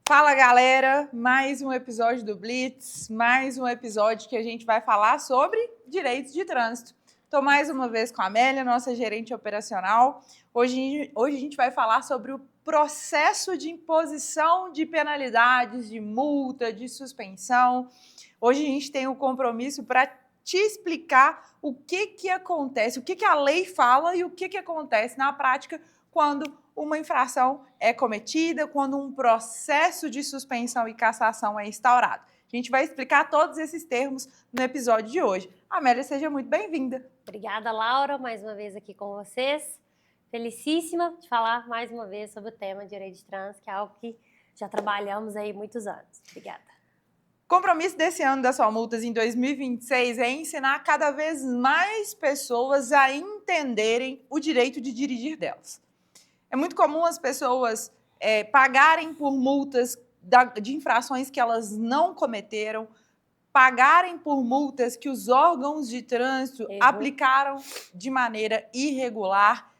Fala, galera! Mais um episódio do Blitz, mais um episódio que a gente vai falar sobre direitos de trânsito. Estou mais uma vez com a Amélia, nossa gerente operacional. Hoje a gente vai falar sobre o processo de imposição de penalidades, de multa, de suspensão. Hoje a gente tem o compromisso para te explicar o que acontece, o que a lei fala e o que acontece na prática quando uma infração é cometida, quando um processo de suspensão e cassação é instaurado. A gente vai explicar todos esses termos no episódio de hoje. Amélia, seja muito bem-vinda. Obrigada, Laura, mais uma vez aqui com vocês. Felicíssima de falar mais uma vez sobre o tema de direito de trânsito, que é algo que já trabalhamos aí muitos anos. Obrigada. Compromisso desse ano da Só Multas em 2026 é ensinar cada vez mais pessoas a entenderem o direito de dirigir delas. É muito comum as pessoas pagarem por multas de infrações que elas não cometeram, pagarem por multas que os órgãos de trânsito aplicaram de maneira irregular,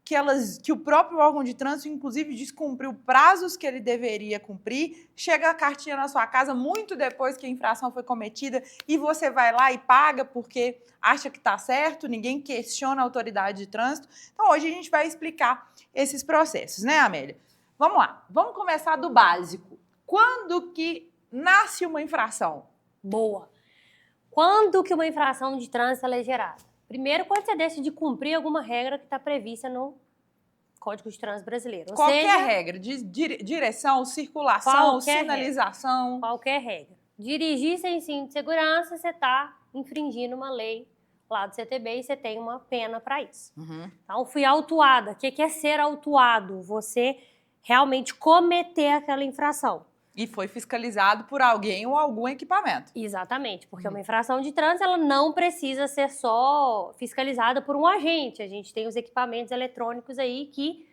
que o próprio órgão de trânsito, inclusive, descumpriu prazos que ele deveria cumprir, chega a cartinha na sua casa muito depois que a infração foi cometida e você vai lá e paga porque acha que está certo, ninguém questiona a autoridade de trânsito. Então, hoje a gente vai explicar esses processos, né, Amélia? Vamos lá, vamos começar do básico. Quando que nasce uma infração? Boa! Quando que uma infração de trânsito ela é gerada? Primeiro, quando você deixa de cumprir alguma regra que está prevista no Código de Trânsito Brasileiro. Ou qualquer regra, de direção, circulação, sinalização. Qualquer regra. Dirigir sem cinto de segurança, você está infringindo uma lei lá do CTB e você tem uma pena para isso. Então, fui autuada. O que é ser autuado? Você realmente cometer aquela infração. E foi fiscalizado por alguém ou algum equipamento. Exatamente, porque uma infração de trânsito ela não precisa ser só fiscalizada por um agente. A gente tem os equipamentos eletrônicos aí que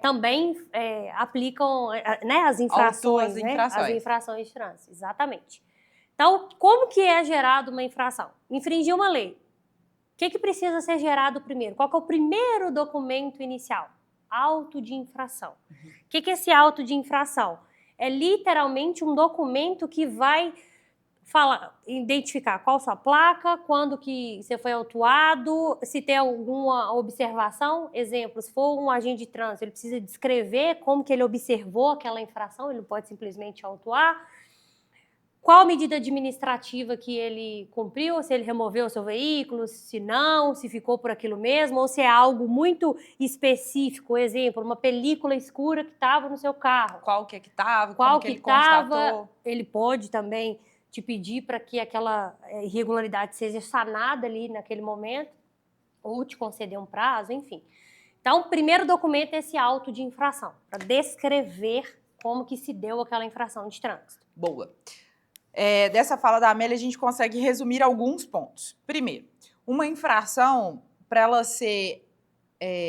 também aplicam as infrações, as infrações de trânsito. Exatamente. Então, como que é gerada uma infração? Infringir uma lei. O que precisa ser gerado primeiro? Qual que é o primeiro documento inicial? Auto de infração. O que é esse auto de infração? É literalmente um documento que vai identificar qual a sua placa, quando que você foi autuado, se tem alguma observação. Exemplo, se for um agente de trânsito, ele precisa descrever como que ele observou aquela infração, ele não pode simplesmente autuar. Qual medida administrativa que ele cumpriu, se ele removeu o seu veículo, se não, se ficou por aquilo mesmo, ou se é algo muito específico, exemplo, uma película escura que estava no seu carro. Qual que estava, como que ele constatou. Ele pode também te pedir para que aquela irregularidade seja sanada ali naquele momento, ou te conceder um prazo, enfim. Então, o primeiro documento é esse auto de infração, para descrever como que se deu aquela infração de trânsito. Boa. Dessa fala da Amélia, a gente consegue resumir alguns pontos. Primeiro, uma infração, para ela ser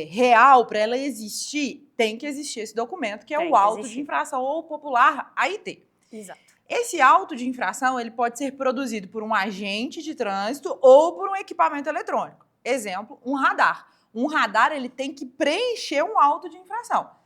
real, para ela existir, tem que existir esse documento, que é o auto de infração, ou popular AIT. Exato. Esse auto de infração ele pode ser produzido por um agente de trânsito ou por um equipamento eletrônico. Exemplo, um radar. Um radar ele tem que preencher um auto de infração.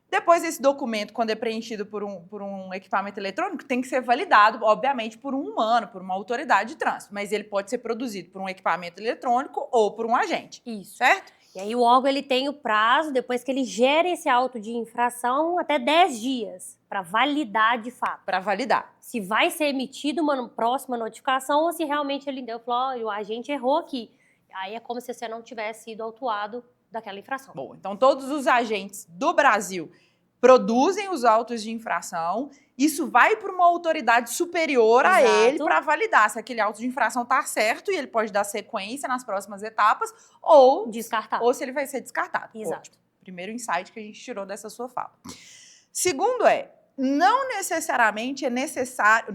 Depois, esse documento, quando é preenchido por um equipamento eletrônico, tem que ser validado, obviamente, por um humano, por uma autoridade de trânsito. Mas ele pode ser produzido por um equipamento eletrônico ou por um agente. Isso. Certo? E aí o órgão ele tem o prazo, depois que ele gera esse auto de infração, até 10 dias para validar de fato. Para validar. Se vai ser emitida uma próxima notificação ou se realmente ele falou, o agente errou aqui. Aí é como se você não tivesse sido autuado daquela infração. Bom, então todos os agentes do Brasil produzem os autos de infração, isso vai para uma autoridade superior a ele para validar se aquele auto de infração está certo e ele pode dar sequência nas próximas etapas ou descartado. Ou se ele vai ser descartado. Exato. Ótimo. Primeiro insight que a gente tirou dessa sua fala. Segundo não necessariamente é necessário,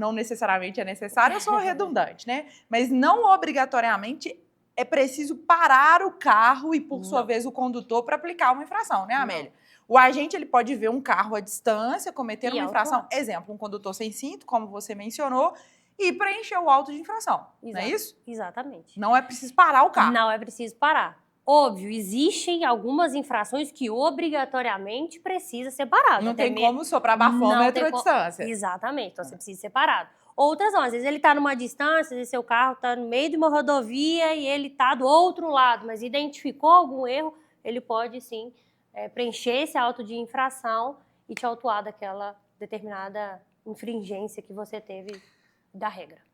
eu sou redundante, né? Mas não obrigatoriamente é preciso parar o carro e, por sua vez, o condutor para aplicar uma infração, né, Amélia? O agente ele pode ver um carro à distância, cometer uma infração, exemplo, um condutor sem cinto, como você mencionou, e preencher o auto de infração, não é isso? Exatamente. Não é preciso parar o carro. Não é preciso parar. Óbvio, existem algumas infrações que obrigatoriamente precisa ser parado. Não até tem mesmo- como soprar Não bafômetro tem à distância. Exatamente, então você precisa ser parado. Outras não, às vezes ele está numa distância, às vezes seu carro está no meio de uma rodovia e ele está do outro lado, mas identificou algum erro, ele pode sim preencher esse auto de infração e te autuar daquela determinada infringência que você teve da regra.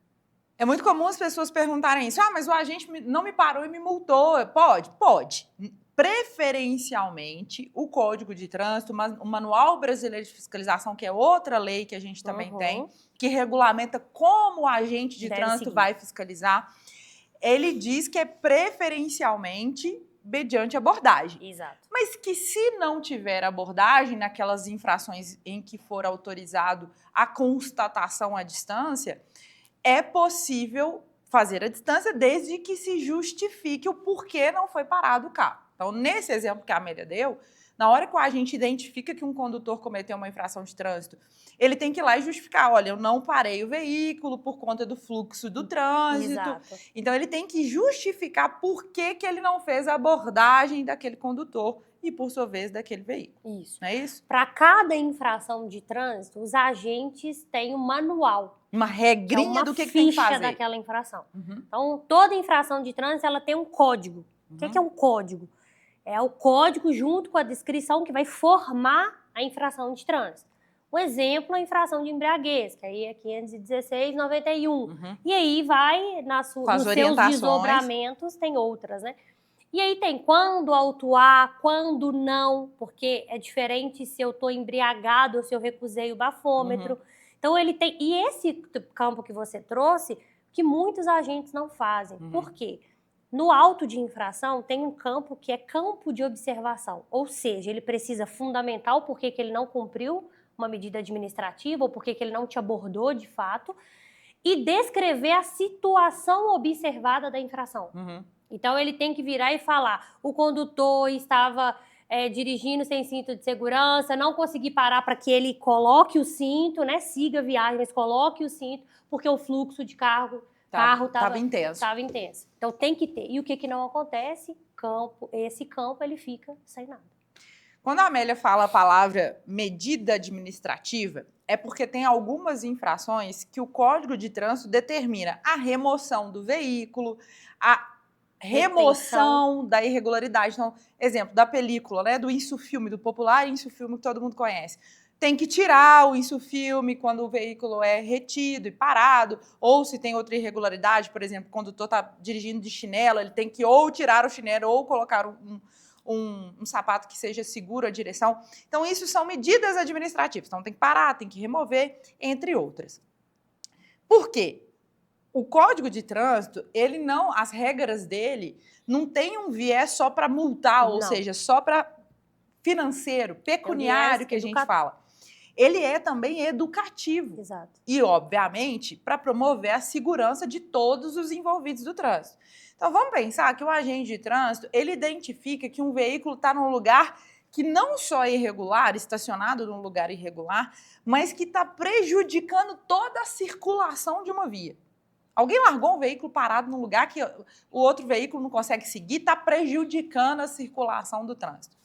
É muito comum as pessoas perguntarem isso. Ah, mas o agente não me parou e me multou. Pode? Pode. Preferencialmente, o Código de Trânsito, o Manual Brasileiro de Fiscalização, que é outra lei que a gente também tem, que regulamenta como o agente de trânsito vai fiscalizar, ele diz que é preferencialmente mediante abordagem. Exato. Mas que se não tiver abordagem naquelas infrações em que for autorizado a constatação à distância, é possível fazer à distância desde que se justifique o porquê não foi parado o carro. Então, nesse exemplo que a Amélia deu, na hora que a gente identifica que um condutor cometeu uma infração de trânsito, ele tem que ir lá e justificar, olha, eu não parei o veículo por conta do fluxo do trânsito. Exato. Então, ele tem que justificar por que ele não fez a abordagem daquele condutor e, por sua vez, daquele veículo. Isso. Não é isso? Para cada infração de trânsito, os agentes têm um manual. Uma regrinha do que tem que fazer. Daquela infração. Então, toda infração de trânsito, ela tem um código. O que é um código? É o código junto com a descrição que vai formar a infração de trânsito. Um exemplo é a infração de embriaguez, que aí é 516/91. E aí vai, nos seus desdobramentos, tem outras, né? E aí tem quando autuar, quando não, porque é diferente se eu estou embriagado ou se eu recusei o bafômetro. Então, ele tem... E esse campo que você trouxe, que muitos agentes não fazem. Por quê? No auto de infração, tem um campo que é campo de observação. Ou seja, ele precisa fundamentar o porquê que ele não cumpriu uma medida administrativa ou porquê que ele não te abordou de fato e descrever a situação observada da infração. Então, ele tem que virar e falar, o condutor estava dirigindo sem cinto de segurança, não consegui parar para que ele coloque o cinto, né? Siga a viagem, mas coloque o cinto, porque o fluxo de carro estava intenso. Então, tem que ter. E o que não acontece? Esse campo, ele fica sem nada. Quando a Amélia fala a palavra medida administrativa, é porque tem algumas infrações que o Código de Trânsito determina a remoção do veículo, a remoção da irregularidade. Então, exemplo, da película, né, do insufilme, do popular insufilme que todo mundo conhece. Tem que tirar o insufilme quando o veículo é retido e parado, ou se tem outra irregularidade, por exemplo, o condutor está dirigindo de chinelo, ele tem que ou tirar o chinelo ou colocar um sapato que seja seguro à direção. Então, isso são medidas administrativas. Então, tem que parar, tem que remover, entre outras. Por quê? O Código de Trânsito, as regras dele não tem um viés só para multar, ou seja, só para financeiro, pecuniário que a gente fala. Ele é também educativo. Exato. E, obviamente, para promover a segurança de todos os envolvidos do trânsito. Então, vamos pensar que o agente de trânsito, ele identifica que um veículo está num lugar que não só é irregular, estacionado num lugar irregular, mas que está prejudicando toda a circulação de uma via. Alguém largou um veículo parado num lugar que o outro veículo não consegue seguir, está prejudicando a circulação do trânsito.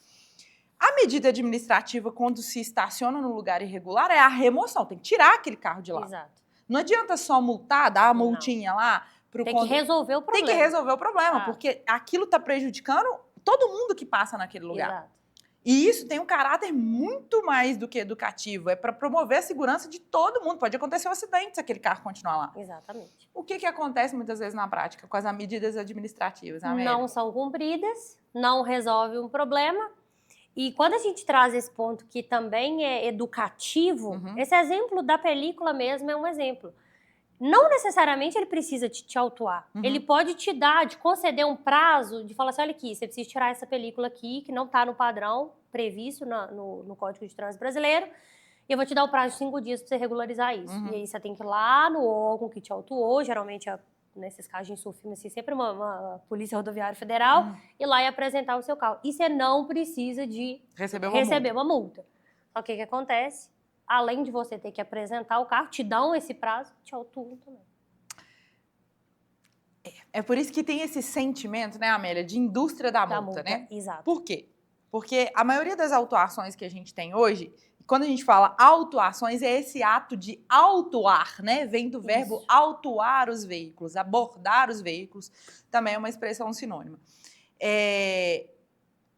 A medida administrativa, quando se estaciona num lugar irregular, é a remoção. Tem que tirar aquele carro de lá. Exato. Não adianta só multar, dar a multinha lá. Tem que resolver o problema. Tem que resolver o problema, porque aquilo está prejudicando todo mundo que passa naquele lugar. Exato. E isso tem um caráter muito mais do que educativo. É para promover a segurança de todo mundo. Pode acontecer um acidente se aquele carro continuar lá. Exatamente. O que acontece muitas vezes na prática com as medidas administrativas, Amélia? Não são cumpridas, não resolve um problema. E quando a gente traz esse ponto que também é educativo, esse exemplo da película mesmo é um exemplo. Não necessariamente ele precisa te autuar. Ele pode te conceder um prazo de falar assim, olha aqui, você precisa tirar essa película aqui, que não está no padrão previsto no Código de Trânsito Brasileiro, e eu vou te dar o prazo de 5 dias para você regularizar isso. E aí você tem que ir lá no órgão que te autuou, geralmente nesses casos de insufilme, assim, sempre uma Polícia Rodoviária Federal, ir lá e apresentar o seu carro. E você não precisa de receber uma multa. Só que o que acontece? Além de você ter que apresentar o carro, te dão esse prazo, te autuam também. É por isso que tem esse sentimento, né, Amélia, de indústria da multa, né? Exato. Por quê? Porque a maioria das autuações que a gente tem hoje, quando a gente fala autuações, é esse ato de autuar, né? Vem do verbo autuar os veículos, abordar os veículos, também é uma expressão sinônima.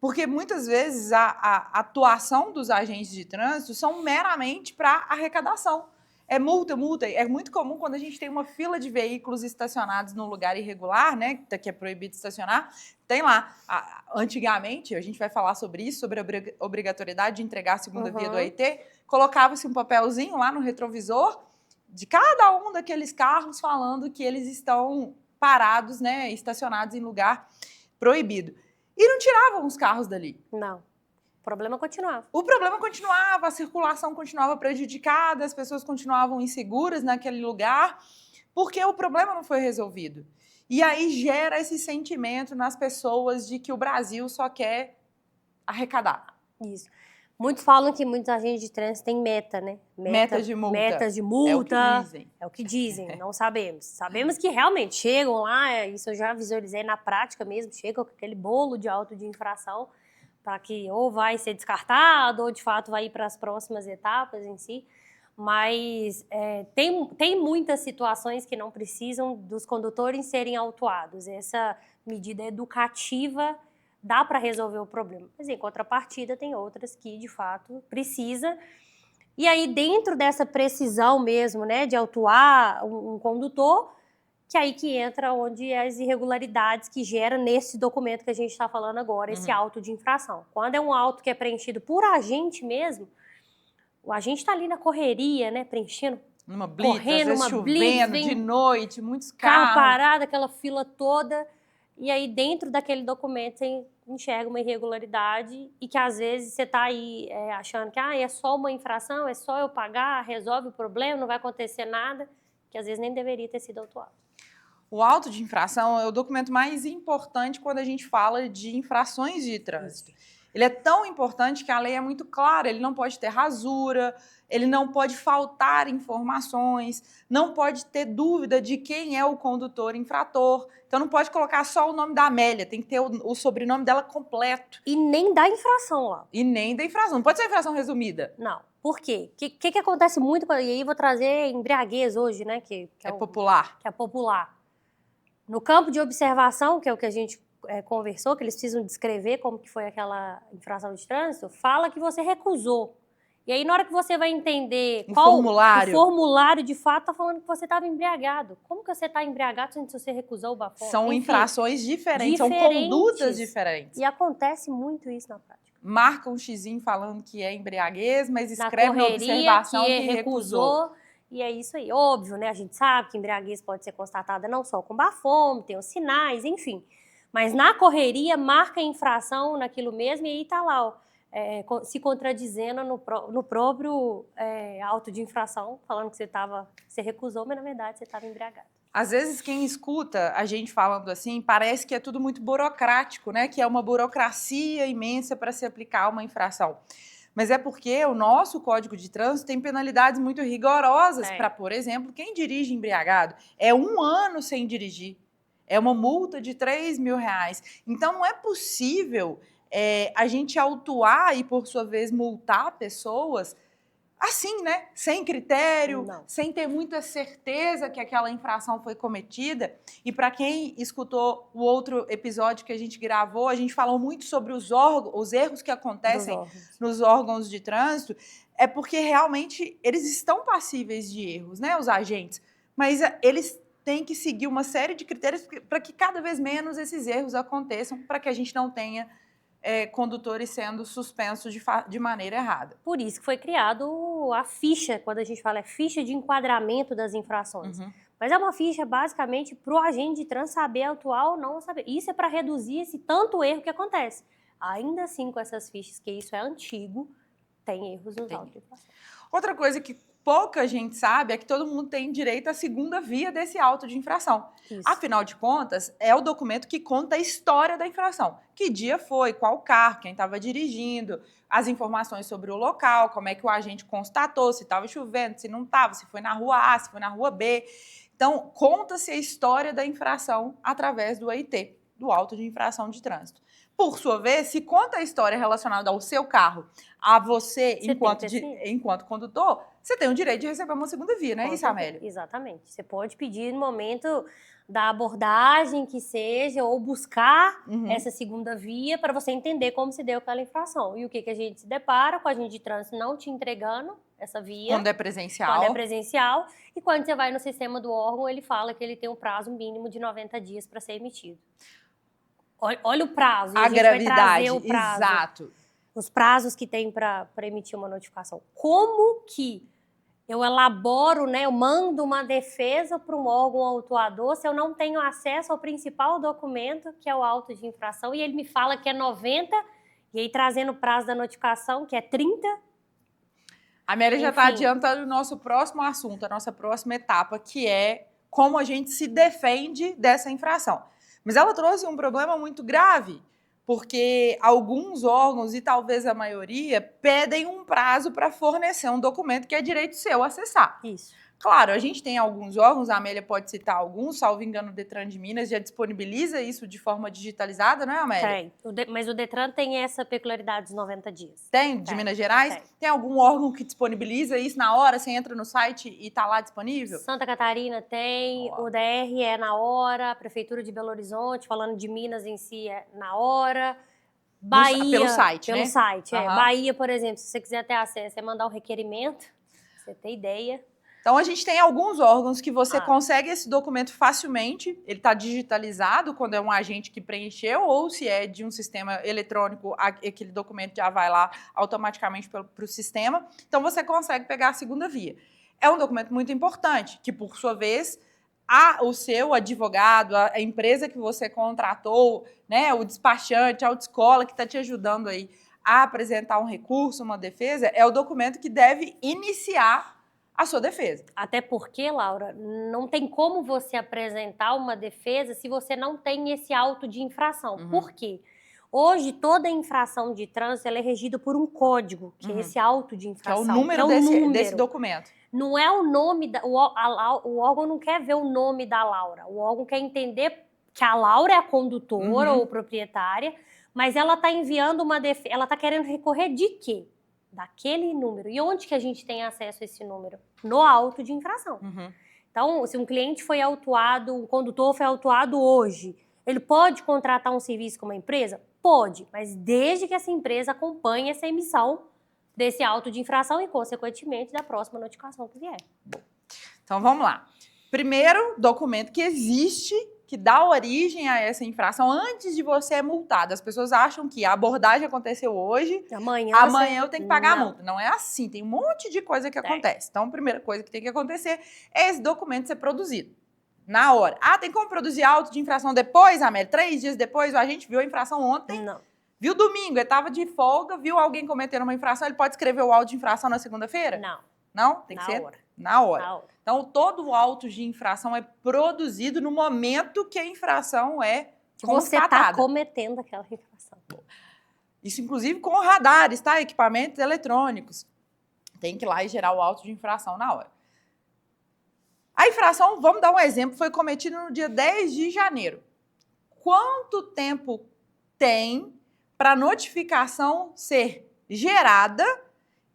Porque muitas vezes a atuação dos agentes de trânsito são meramente para arrecadação. É multa, multa. É muito comum quando a gente tem uma fila de veículos estacionados num lugar irregular, né, que é proibido estacionar, tem lá. Antigamente, a gente vai falar sobre isso, sobre a obrigatoriedade de entregar a segunda via do AIT, colocava-se um papelzinho lá no retrovisor de cada um daqueles carros falando que eles estão parados, né, estacionados em lugar proibido. E não tiravam os carros dali. Não. O problema continuava. O problema continuava, a circulação continuava prejudicada, as pessoas continuavam inseguras naquele lugar, porque o problema não foi resolvido. E aí gera esse sentimento nas pessoas de que o Brasil só quer arrecadar. Isso. Muitos falam que muitos agentes de trânsito têm meta, né? Metas de multa. Metas de multa. É o que dizem. É o que dizem, não sabemos. Sabemos que realmente chegam lá, isso eu já visualizei na prática mesmo, chegam com aquele bolo de auto de infração para que ou vai ser descartado ou de fato vai ir para as próximas etapas em si. Mas tem muitas situações que não precisam dos condutores serem autuados. Essa medida educativa dá para resolver o problema. Mas, em contrapartida, tem outras que, de fato, precisa. E aí, dentro dessa precisão mesmo, né, de autuar um condutor, que aí que entra onde as irregularidades que gera nesse documento que a gente está falando agora, esse auto de infração. Quando é um auto que é preenchido por agente mesmo, o agente está ali na correria, né, preenchendo, numa blitz, correndo, às vezes chovendo, de noite, muitos carro carros. parado, aquela fila toda. E aí, dentro daquele documento, você enxerga uma irregularidade e que, às vezes, você está aí achando que é só uma infração, é só eu pagar, resolve o problema, não vai acontecer nada, que, às vezes, nem deveria ter sido autuado. O auto de infração é o documento mais importante quando a gente fala de infrações de trânsito. Ele é tão importante que a lei é muito clara, ele não pode ter rasura, ele não pode faltar informações, não pode ter dúvida de quem é o condutor infrator. Então não pode colocar só o nome da Amélia, tem que ter o sobrenome dela completo. E nem da infração lá. E nem da infração, não pode ser infração resumida. Não. Por quê? O que acontece muito, e aí vou trazer embriaguez hoje, né? Que é popular. Que é popular. No campo de observação, que é o que a gente conversou, que eles precisam descrever como que foi aquela infração de trânsito, fala que você recusou. E aí, na hora que você vai entender o formulário de fato está falando que você estava embriagado. Como que você está embriagado se você recusou o bafome? São infrações diferentes, são condutas diferentes. E acontece muito isso na prática. Marca um xizinho falando que é embriaguez, mas escreve na observação que recusou. E é isso aí. Óbvio, né? A gente sabe que embriaguez pode ser constatada não só com bafome, tem os sinais, enfim. Mas na correria, marca a infração naquilo mesmo e aí tá lá, ó, se contradizendo no próprio auto de infração, falando que você recusou, mas na verdade você estava embriagado. Às vezes quem escuta a gente falando assim, parece que é tudo muito burocrático, né? Que é uma burocracia imensa para se aplicar uma infração. Mas é porque o nosso Código de Trânsito tem penalidades muito rigorosas para, por exemplo, quem dirige embriagado é 1 ano sem dirigir. É uma multa de R$3.000. Então, não é possível a gente autuar e, por sua vez, multar pessoas assim, né? Sem critério, sem ter muita certeza que aquela infração foi cometida. E para quem escutou o outro episódio que a gente gravou, a gente falou muito sobre os erros que acontecem nos órgãos de trânsito. É porque realmente eles estão passíveis de erros, né? Os agentes. Mas eles têm que seguir uma série de critérios para que cada vez menos esses erros aconteçam, para que a gente não tenha condutores sendo suspensos de maneira errada. Por isso que foi criado a ficha, quando a gente fala ficha de enquadramento das infrações. Mas é uma ficha basicamente para o agente de trânsito saber autuar ou não saber. Isso é para reduzir esse tanto erro que acontece. Ainda assim, com essas fichas, que isso é antigo, tem erros nos autos de infração. Outra coisa que pouca gente sabe é que todo mundo tem direito à segunda via desse auto de infração. Isso. Afinal de contas, é o documento que conta a história da infração. Que dia foi, qual carro, quem estava dirigindo, as informações sobre o local, como é que o agente constatou, se estava chovendo, se não estava, se foi na rua A, se foi na rua B. Então, conta-se a história da infração através do AIT, do auto de infração de trânsito. Por sua vez, se conta a história relacionada ao seu carro, a você, enquanto condutor, você tem o direito de receber uma segunda via, não é isso, Amélia? Exatamente. Você pode pedir no momento da abordagem que seja, ou buscar essa segunda via para você entender como se deu aquela infração. E o que a gente se depara com a agente de trânsito não te entregando essa via. Quando é presencial. Quando é presencial. E quando você vai no sistema do órgão, ele fala que ele tem um prazo mínimo de 90 dias para ser emitido. Olha o prazo. A gravidade, o prazo, exato. Os prazos que tem para emitir uma notificação. Como que eu elaboro, né, eu mando uma defesa para um órgão autuador se eu não tenho acesso ao principal documento, que é o auto de infração, e ele me fala que é 90, e aí trazendo o prazo da notificação, que é 30. A Amélia já está adiantando o nosso próximo assunto, a nossa próxima etapa, que é como a gente se defende dessa infração. Mas ela trouxe um problema muito grave, porque alguns órgãos, e talvez a maioria, pedem um prazo para fornecer um documento que é direito seu acessar. Isso. Claro, a gente tem alguns órgãos, a Amélia pode citar alguns, salvo engano, o Detran de Minas já disponibiliza isso de forma digitalizada, não é, Amélia? Tem, mas o Detran tem essa peculiaridade dos 90 dias. Tem? De Minas Gerais? Tem algum órgão que disponibiliza isso na hora? Você entra no site e está lá disponível? Santa Catarina tem, o DR é na hora, a Prefeitura de Belo Horizonte, falando de Minas em si, é na hora. Bahia, pelo site, pelo né? site, é. Bahia, por exemplo, se você quiser ter acesso, é mandar um requerimento, pra você ter ideia. Então, a gente tem alguns órgãos que você consegue esse documento facilmente, ele está digitalizado quando é um agente que preencheu, ou se é de um sistema eletrônico, aquele documento já vai lá automaticamente para o sistema. Então, você consegue pegar a segunda via. É um documento muito importante, que, por sua vez, o seu advogado, a empresa que você contratou, né, o despachante, a autoescola que está te ajudando aí a apresentar um recurso, uma defesa, é o documento que deve iniciar a sua defesa. Até porque, Laura, não tem como você apresentar uma defesa se você não tem esse auto de infração. Por quê? Hoje, toda infração de trânsito ela é regida por um código, que é esse auto de infração. Que é o número, desse documento. Não é o nome, o órgão não quer ver o nome da Laura. O órgão quer entender que a Laura é a condutora ou proprietária, mas ela está enviando uma defesa, ela está querendo recorrer de quê? Daquele número. E onde que a gente tem acesso a esse número? No auto de infração. Então, se um cliente foi autuado, um condutor foi autuado hoje, ele pode contratar um serviço com uma empresa? Pode, mas desde que essa empresa acompanhe essa emissão desse auto de infração e, consequentemente, da próxima notificação que vier. Bom, então, vamos lá. Primeiro documento que existe, que dá origem a essa infração antes de você ser multado. As pessoas acham que a abordagem aconteceu hoje, amanhã eu tenho que pagar a multa. Não é assim, tem um monte de coisa que acontece. Então, a primeira coisa que tem que acontecer é esse documento ser produzido na hora. Tem como produzir auto de infração depois, Amélia? 3 dias depois, a gente viu a infração ontem. Não. Viu domingo, ele estava de folga, viu alguém cometendo uma infração, ele pode escrever o auto de infração na segunda-feira? Não. Não? Tem que ser na hora. Então, todo o auto de infração é produzido no momento que a infração é constatada. Você está cometendo aquela infração. Isso, inclusive, com radares, tá? Equipamentos eletrônicos. Tem que ir lá e gerar o auto de infração na hora. A infração, vamos dar um exemplo, foi cometida no dia 10 de janeiro. Quanto tempo tem para a notificação ser gerada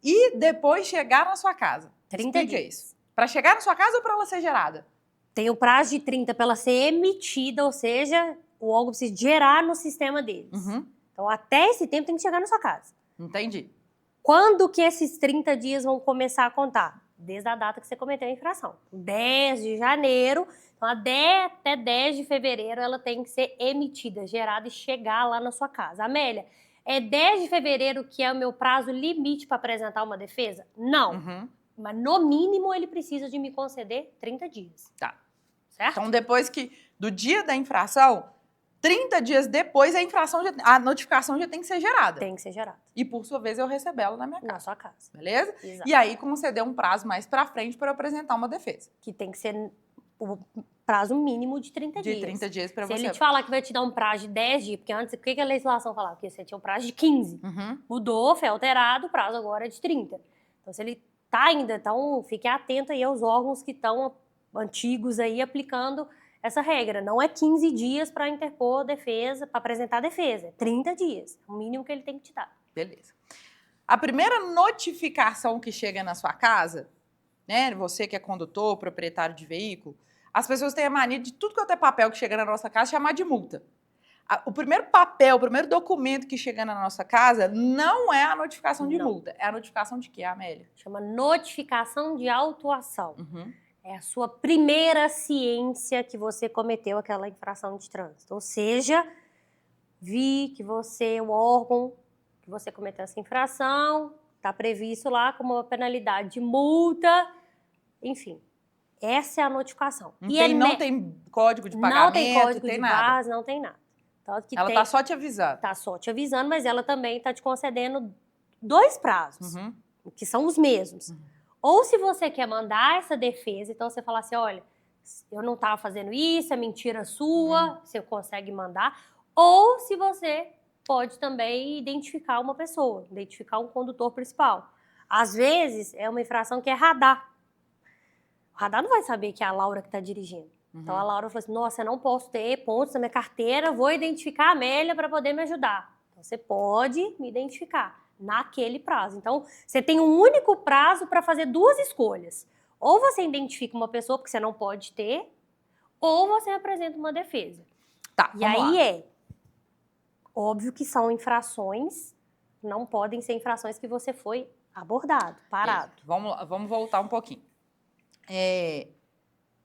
e depois chegar na sua casa? 30 dias. Isso. Para chegar na sua casa ou para ela ser gerada? Tem o prazo de 30 para ela ser emitida, ou seja, o órgão precisa gerar no sistema deles. Então, até esse tempo tem que chegar na sua casa. Entendi. Quando que esses 30 dias vão começar a contar? Desde a data que você cometeu a infração. 10 de janeiro, então até 10 de fevereiro ela tem que ser emitida, gerada e chegar lá na sua casa. Amélia, é 10 de fevereiro que é o meu prazo limite para apresentar uma defesa? Não. Mas no mínimo ele precisa de me conceder 30 dias. Tá. Certo? Então, depois do dia da infração, 30 dias depois, a notificação já tem que ser gerada. Tem que ser gerada. E, por sua vez, eu recebo ela na minha casa. Na sua casa. Beleza? Exato. E aí, conceder um prazo mais pra frente para eu apresentar uma defesa. Que tem que ser o prazo mínimo de 30 dias. De 30 dias para você. Se ele te falar que vai te dar um prazo de 10 dias, porque antes, o que a legislação falava? Que você tinha um prazo de 15. Mudou, foi alterado, o prazo agora é de 30. Então, se ele tá ainda, então fique atento aí aos órgãos que estão antigos aí aplicando essa regra. Não é 15 dias para interpor defesa, para apresentar defesa. É 30 dias. É o mínimo que ele tem que te dar. Beleza. A primeira notificação que chega na sua casa, né? Você que é condutor, proprietário de veículo, as pessoas têm a mania de tudo quanto é papel que chega na nossa casa chamar de multa. O primeiro papel, o primeiro documento que chega na nossa casa não é a notificação de multa. É a notificação de quê, Amélia? Chama notificação de autuação. Uhum. É a sua primeira ciência que você cometeu aquela infração de trânsito. Ou seja, vi que você, o órgão, que você cometeu essa infração, está previsto lá como uma penalidade de multa, enfim. Essa é a notificação. Não tem código de pagamento, não tem código de nada. barras, não tem nada. Que ela está só te avisando. Está só te avisando, mas ela também está te concedendo 2 prazos, que são os mesmos. Ou se você quer mandar essa defesa, então você fala assim, olha, eu não estava fazendo isso, é mentira sua, você consegue mandar. Ou se você pode também identificar uma pessoa, identificar um condutor principal. Às vezes, é uma infração que é radar. O radar não vai saber que é a Laura que está dirigindo. Então, a Laura falou assim, nossa, eu não posso ter pontos na minha carteira, vou identificar a Amélia para poder me ajudar. Então, você pode me identificar naquele prazo. Então, você tem um único prazo para fazer 2 escolhas. Ou você identifica uma pessoa, porque você não pode ter, ou você apresenta uma defesa. Tá, e aí é óbvio que são infrações, não podem ser infrações que você foi abordado, parado. Vamos voltar um pouquinho.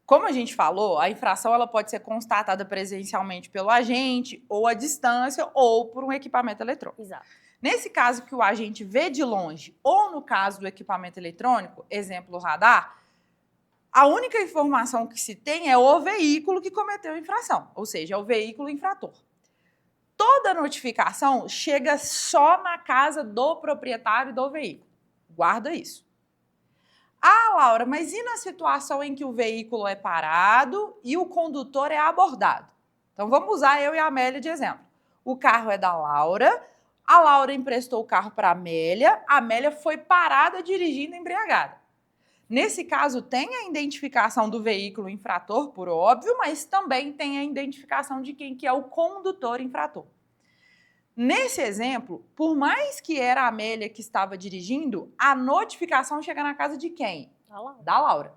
Como a gente falou, a infração ela pode ser constatada presencialmente pelo agente, ou à distância, ou por um equipamento eletrônico. Exato. Nesse caso que o agente vê de longe, ou no caso do equipamento eletrônico, exemplo, o radar, a única informação que se tem é o veículo que cometeu a infração, ou seja, é o veículo infrator. Toda notificação chega só na casa do proprietário do veículo. Guarda isso. Ah, Laura, mas e na situação em que o veículo é parado e o condutor é abordado? Então, vamos usar eu e a Amélia de exemplo. O carro é da Laura, a Laura emprestou o carro para a Amélia foi parada dirigindo embriagada. Nesse caso, tem a identificação do veículo infrator, por óbvio, mas também tem a identificação de quem que é o condutor infrator. Nesse exemplo, por mais que era a Amélia que estava dirigindo, a notificação chega na casa de quem? Da Laura.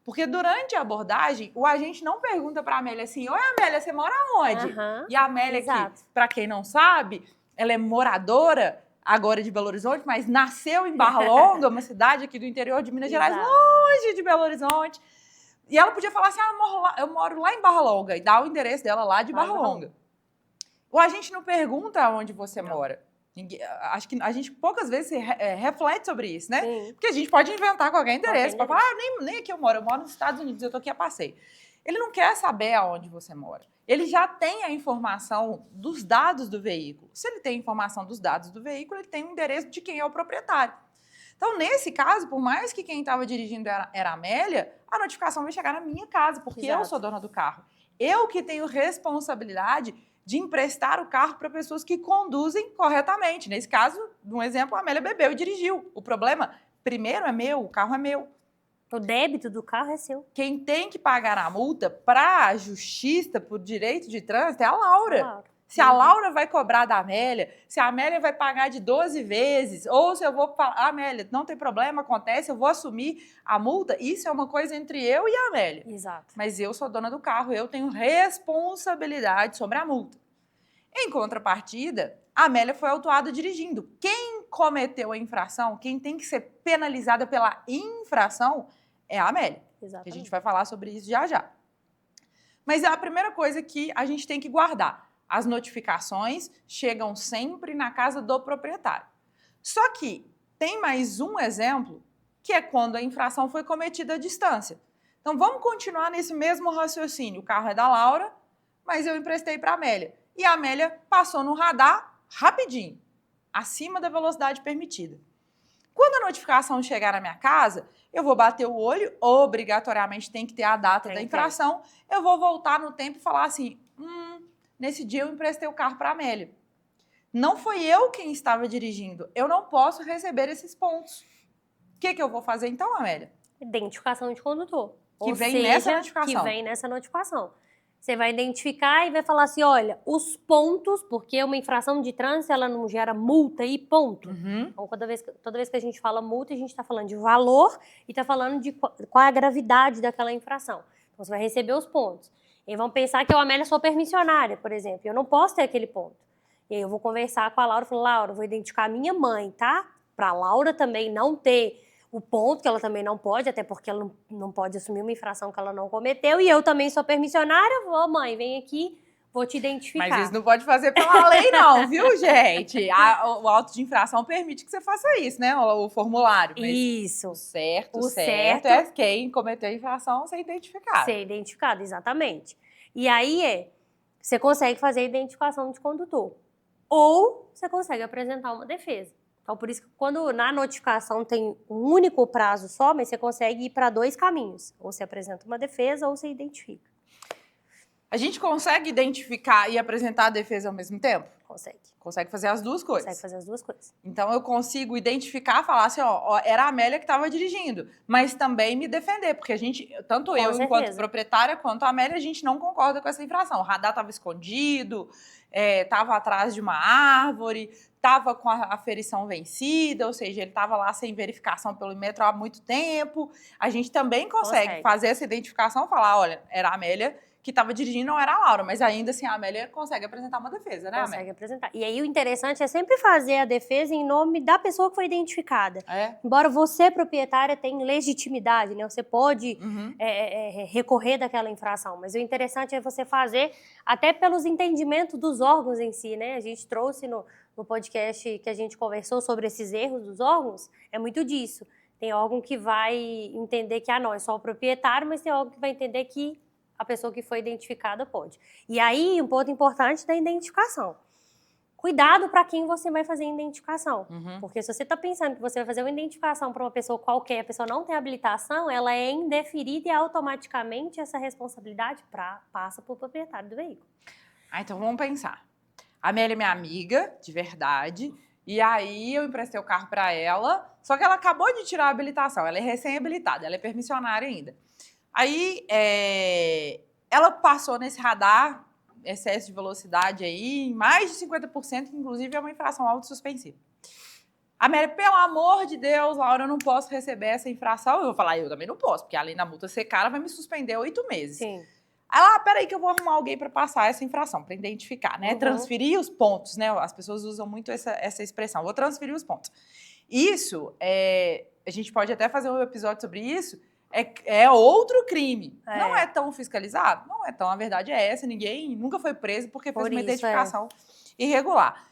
Porque durante a abordagem, o agente não pergunta para a Amélia assim, oi Amélia, você mora onde? E a Amélia, que, para quem não sabe, ela é moradora agora de Belo Horizonte, mas nasceu em Barra Longa, uma cidade aqui do interior de Minas Gerais, longe de Belo Horizonte. E ela podia falar assim, eu moro lá em Barra Longa, e dar o endereço dela lá de Barra Longa. O agente não pergunta onde você mora. Acho que a gente poucas vezes reflete sobre isso, né? Sim. Porque a gente pode inventar qualquer endereço para falar, nem aqui eu moro nos Estados Unidos, eu tô aqui a passeio. Ele não quer saber aonde você mora. Ele já tem a informação dos dados do veículo. Se ele tem a informação dos dados do veículo, ele tem o endereço de quem é o proprietário. Então, nesse caso, por mais que quem estava dirigindo era a Amélia, a notificação vai chegar na minha casa, porque eu sou dona do carro. Eu que tenho responsabilidade de emprestar o carro para pessoas que conduzem corretamente. Nesse caso, um exemplo, a Amélia bebeu e dirigiu. O problema, primeiro, é meu, o carro é meu. O débito do carro é seu. Quem tem que pagar a multa para a justiça, por direito de trânsito, é a Laura. Se a Laura vai cobrar da Amélia, se a Amélia vai pagar de 12 vezes, ou se eu vou falar, Amélia, não tem problema, acontece, eu vou assumir a multa, isso é uma coisa entre eu e a Amélia. Exato. Mas eu sou dona do carro, eu tenho responsabilidade sobre a multa. Em contrapartida, a Amélia foi autuada dirigindo. Quem cometeu a infração, quem tem que ser penalizada pela infração, é a Amélia. Exatamente. A gente vai falar sobre isso já já. Mas é a primeira coisa que a gente tem que guardar. As notificações chegam sempre na casa do proprietário. Só que tem mais um exemplo, que é quando a infração foi cometida à distância. Então, vamos continuar nesse mesmo raciocínio. O carro é da Laura, mas eu emprestei para a Amélia. E a Amélia passou no radar rapidinho, acima da velocidade permitida. Quando a notificação chegar na minha casa, eu vou bater o olho, obrigatoriamente tem que ter a data da infração, eu vou voltar no tempo e falar assim, nesse dia eu emprestei o carro para a Amélia. Não foi eu quem estava dirigindo, eu não posso receber esses pontos. O que eu vou fazer então, Amélia? Identificação de condutor. Que vem nessa notificação. Que vem nessa notificação. Você vai identificar e vai falar assim, olha, os pontos, porque uma infração de trânsito, ela não gera multa e ponto. Então, toda vez que a gente fala multa, a gente está falando de valor e está falando de qual é a gravidade daquela infração. Então, você vai receber os pontos. E vão pensar que eu, Amélia, sou permissionária, por exemplo. Eu não posso ter aquele ponto. E aí eu vou conversar com a Laura e falar, Laura, eu vou identificar a minha mãe, tá? Para a Laura também não ter o ponto, que ela também não pode, até porque ela não pode assumir uma infração que ela não cometeu. E eu também sou permissionária. Vou, mãe, vem aqui, vou te identificar. Mas isso não pode fazer pela lei não, viu, gente? O auto de infração permite que você faça isso, né? O formulário. Mas isso. O certo é quem cometeu a infração ser identificado. Ser identificado, exatamente. E aí você consegue fazer a identificação de condutor. Ou você consegue apresentar uma defesa. Então, por isso que quando na notificação tem um único prazo só, mas você consegue ir para 2 caminhos. Ou você apresenta uma defesa ou você identifica. A gente consegue identificar e apresentar a defesa ao mesmo tempo? Consegue. Consegue fazer as duas coisas. Consegue fazer as duas coisas. Então, eu consigo identificar, falar assim, ó, era a Amélia que estava dirigindo, mas também me defender, porque a gente, tanto eu enquanto proprietária, quanto a Amélia, a gente não concorda com essa infração. O radar estava escondido, estava atrás de uma árvore, estava com a aferição vencida, ou seja, ele estava lá sem verificação pelo metro há muito tempo. A gente também consegue fazer essa identificação, falar, olha, era a Amélia que estava dirigindo, não era a Laura, mas ainda assim a Amélia consegue apresentar uma defesa, né, Amélia? Consegue apresentar. E aí o interessante é sempre fazer a defesa em nome da pessoa que foi identificada. Embora você, proprietária, tenha legitimidade, né? Você pode recorrer daquela infração, mas o interessante é você fazer até pelos entendimentos dos órgãos em si, né? A gente trouxe no podcast que a gente conversou sobre esses erros dos órgãos, é muito disso. Tem órgão que vai entender que, não, é só o proprietário, mas tem órgão que vai entender que a pessoa que foi identificada pode. E aí, um ponto importante da identificação. Cuidado para quem você vai fazer a identificação. Porque se você está pensando que você vai fazer uma identificação para uma pessoa qualquer, a pessoa não tem habilitação, ela é indeferida e automaticamente essa responsabilidade passa para o proprietário do veículo. Então vamos pensar. A Amélia é minha amiga, de verdade, e aí eu emprestei o carro para ela, só que ela acabou de tirar a habilitação, ela é recém-habilitada, ela é permissionária ainda. Aí, ela passou nesse radar, excesso de velocidade aí, mais de 50%, que inclusive é uma infração autossuspensiva. Amélia, pelo amor de Deus, Laura, eu não posso receber essa infração. Eu vou falar, eu também não posso, porque além da multa ser cara, vai me suspender 8 meses. Sim. Ela, peraí que eu vou arrumar alguém para passar essa infração, para identificar, né? Transferir os pontos, né? As pessoas usam muito essa expressão, vou transferir os pontos. Isso, a gente pode até fazer um episódio sobre isso, é outro crime. Não é tão fiscalizado? Não é tão. A verdade é essa. Ninguém nunca foi preso porque fez uma identificação irregular.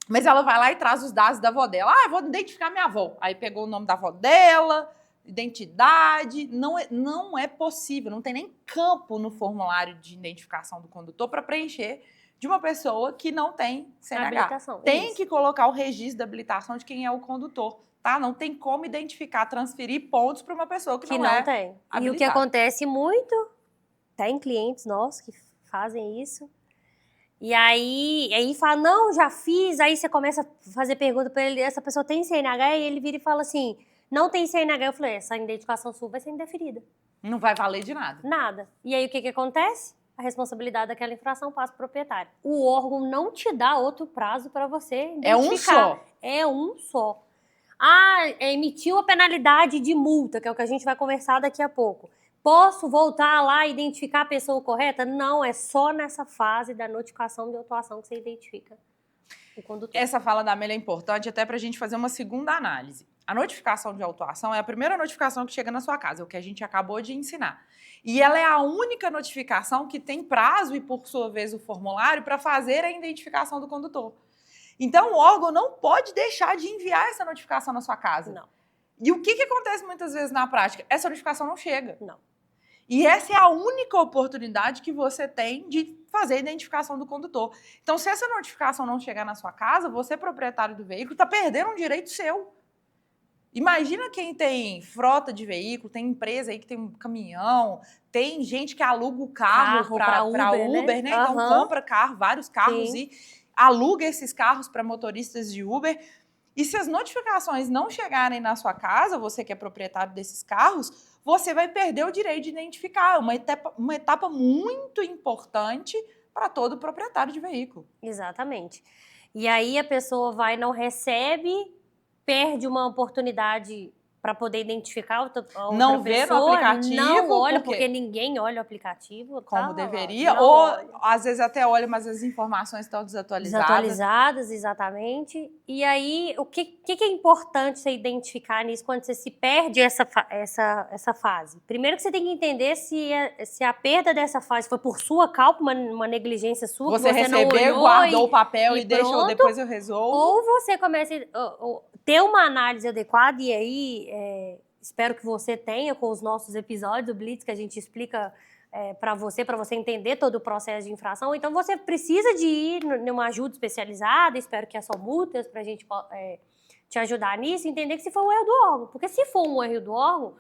Mas ela vai lá e traz os dados da avó dela. Eu vou identificar minha avó. Aí pegou o nome da avó dela, identidade. Não é possível. Não tem nem campo no formulário de identificação do condutor para preencher de uma pessoa que não tem CNH. Tem que colocar o registro da habilitação de quem é o condutor. Tá? Não tem como identificar, transferir pontos para uma pessoa que não tem. Habilitada. E o que acontece muito, tem clientes nossos que fazem isso. E aí fala, não, já fiz. Aí você começa a fazer pergunta para ele, essa pessoa tem CNH? E ele vira e fala assim, não tem CNH. Eu falei, essa identificação sua vai ser indeferida. Não vai valer de nada. Nada. E aí o que acontece? A responsabilidade daquela infração passa para o proprietário. O órgão não te dá outro prazo para você identificar. É um só. É um só. Emitiu a penalidade de multa, que é o que a gente vai conversar daqui a pouco. Posso voltar lá e identificar a pessoa correta? Não, é só nessa fase da notificação de autuação que você identifica o condutor. Essa fala da Amélia é importante até para a gente fazer uma segunda análise. A notificação de autuação é a primeira notificação que chega na sua casa, é o que a gente acabou de ensinar. E ela é a única notificação que tem prazo e, por sua vez, o formulário para fazer a identificação do condutor. Então, o órgão não pode deixar de enviar essa notificação na sua casa. Não. E o que acontece muitas vezes na prática? Essa notificação não chega. Não. E essa é a única oportunidade que você tem de fazer a identificação do condutor. Então, se essa notificação não chegar na sua casa, você, proprietário do veículo, está perdendo um direito seu. Imagina quem tem frota de veículo, tem empresa aí que tem um caminhão, tem gente que aluga o carro para Uber, né? Então, compra vários carros e aluga esses carros para motoristas de Uber. E se as notificações não chegarem na sua casa, você que é proprietário desses carros, você vai perder o direito de identificar. Uma etapa muito importante para todo proprietário de veículo. Exatamente. E aí a pessoa vai, não recebe, perde uma oportunidade para poder identificar outra Não vê no pessoa, aplicativo, não olha, porque porque ninguém olha o aplicativo. como tá, deveria, não ou olha. às vezes até olha, mas as informações estão desatualizadas. Desatualizadas, exatamente. E aí, o que é importante você identificar nisso quando você se perde essa fase? Primeiro que você tem que entender se a perda dessa fase foi por sua culpa, uma negligência sua, Você que você não recebeu, olhou guardou o papel e e deixou, pronto. depois eu resolvo. Ou você começa a ter uma análise adequada, e aí espero que você tenha com os nossos episódios do Blitz, que a gente explica para você entender todo o processo de infração. Então você precisa de ir numa ajuda especializada, espero que a sua multas, para a gente te ajudar nisso, entender que se foi um erro do órgão. Porque se for um erro do órgão,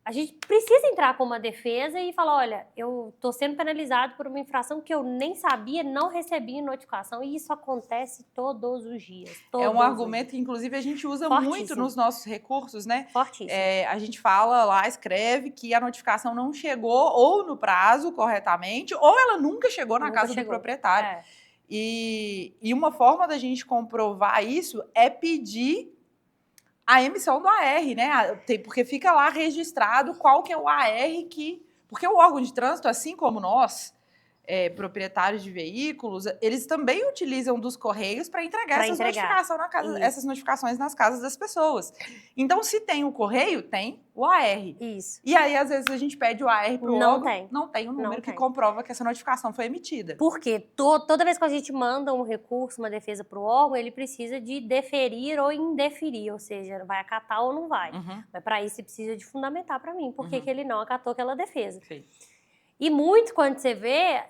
a gente precisa entrar com uma defesa e falar, olha, eu estou sendo penalizado por uma infração que eu nem sabia, não recebi notificação, e isso acontece todos os dias. É um argumento que, inclusive, a gente usa muito nos nossos recursos, né? Fortíssimo. A gente fala lá, escreve que a notificação não chegou ou no prazo corretamente, ou ela nunca chegou na casa do proprietário. E uma forma da gente comprovar isso é pedir a emissão do AR, né? Porque fica lá registrado qual que é o AR que... Porque o órgão de trânsito, assim como nós, proprietários de veículos, eles também utilizam dos correios para entregar essas notificações nas casas das pessoas. Então, se tem o correio, tem o AR. Isso. E aí, às vezes, a gente pede o AR para o órgão, não tem o número que comprova que essa notificação foi emitida. Porque toda vez que a gente manda um recurso, uma defesa para o órgão, ele precisa de deferir ou indeferir, ou seja, vai acatar ou não vai. Mas para isso, você precisa de fundamentar para mim por que ele não acatou aquela defesa. Sim. E muito, quando você vê,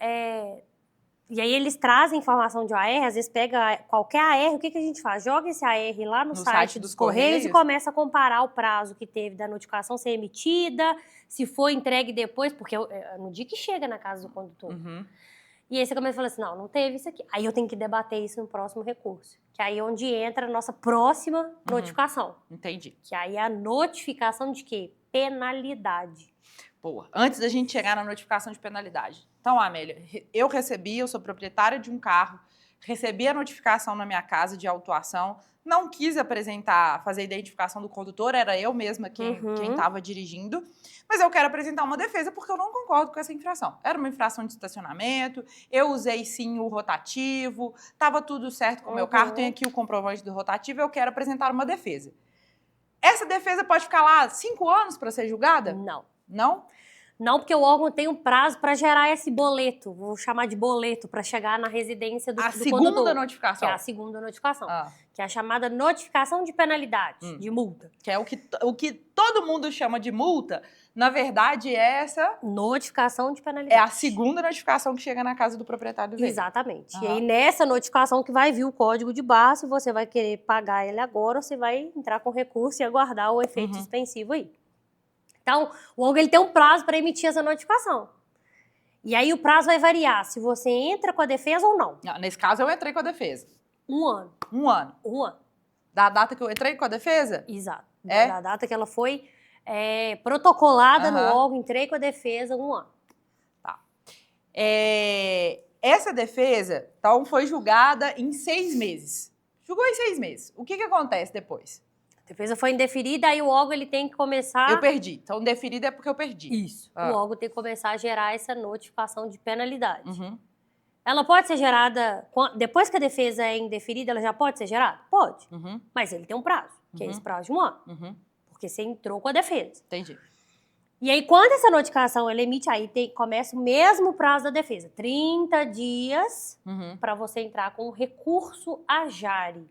e aí eles trazem informação de AR, às vezes pega qualquer AR, o que a gente faz? Joga esse AR lá no site dos Correios e começa a comparar o prazo que teve da notificação ser emitida, se foi entregue depois, porque no dia que chega na casa do condutor. E aí você começa a falar assim, não teve isso aqui. Aí eu tenho que debater isso no próximo recurso. Que aí é onde entra a nossa próxima notificação. Entendi. Que aí é a notificação de quê? Penalidade. Boa. Antes da gente chegar na notificação de penalidade. Então, Amélia, eu sou proprietária de um carro, recebi a notificação na minha casa de autuação, não quis fazer a identificação do condutor, era eu mesma quem estava dirigindo, mas eu quero apresentar uma defesa porque eu não concordo com essa infração. Era uma infração de estacionamento, eu usei sim o rotativo, estava tudo certo com o meu carro, tenho aqui o comprovante do rotativo, eu quero apresentar uma defesa. Essa defesa pode ficar lá 5 anos para ser julgada? Não. Não? Não, porque o órgão tem um prazo para gerar esse boleto, vou chamar de boleto, para chegar na residência do condutor. A segunda notificação. Que é a segunda notificação. Que é a chamada notificação de penalidade, de multa. Que é o que todo mundo chama de multa, na verdade é essa... Notificação de penalidade. É a segunda notificação que chega na casa do proprietário do veículo. Exatamente. E aí nessa notificação que vai vir o código de barra, se você vai querer pagar ele agora, ou você vai entrar com recurso e aguardar o efeito suspensivo aí. Então, o órgão ele tem um prazo para emitir essa notificação. E aí o prazo vai variar se você entra com a defesa ou não. Nesse caso, eu entrei com a defesa. 1 ano. 1 ano? 1 ano. Da data que eu entrei com a defesa? Exato. Da data que ela foi protocolada no órgão, entrei com a defesa, 1 ano. Tá. Essa defesa, então, foi julgada em 6 meses. Julgou em 6 meses. O que acontece depois? A defesa foi indeferida, aí o órgão ele tem que começar... Eu perdi. Então, deferida é porque eu perdi. Isso. O órgão tem que começar a gerar essa notificação de penalidade. Ela pode ser gerada... Depois que a defesa é indeferida, ela já pode ser gerada? Pode. Mas ele tem um prazo, que é esse prazo de 1 ano. Porque você entrou com a defesa. Entendi. E aí, quando essa notificação ela emite, aí começa o mesmo prazo da defesa. 30 dias para você entrar com o recurso à JARE,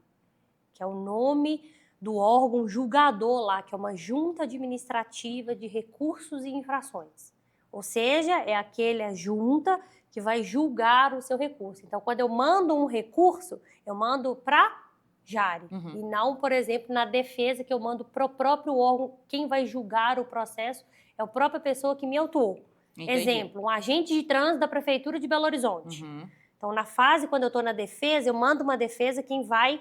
que é o nome do órgão julgador lá, que é uma junta administrativa de recursos e infrações. Ou seja, é aquela junta que vai julgar o seu recurso. Então, quando eu mando um recurso, eu mando para JARE. E não, por exemplo, na defesa que eu mando para o próprio órgão, quem vai julgar o processo é a própria pessoa que me autuou. Entendi. Exemplo, um agente de trânsito da Prefeitura de Belo Horizonte. Então, na fase, quando eu estou na defesa, eu mando uma defesa, quem vai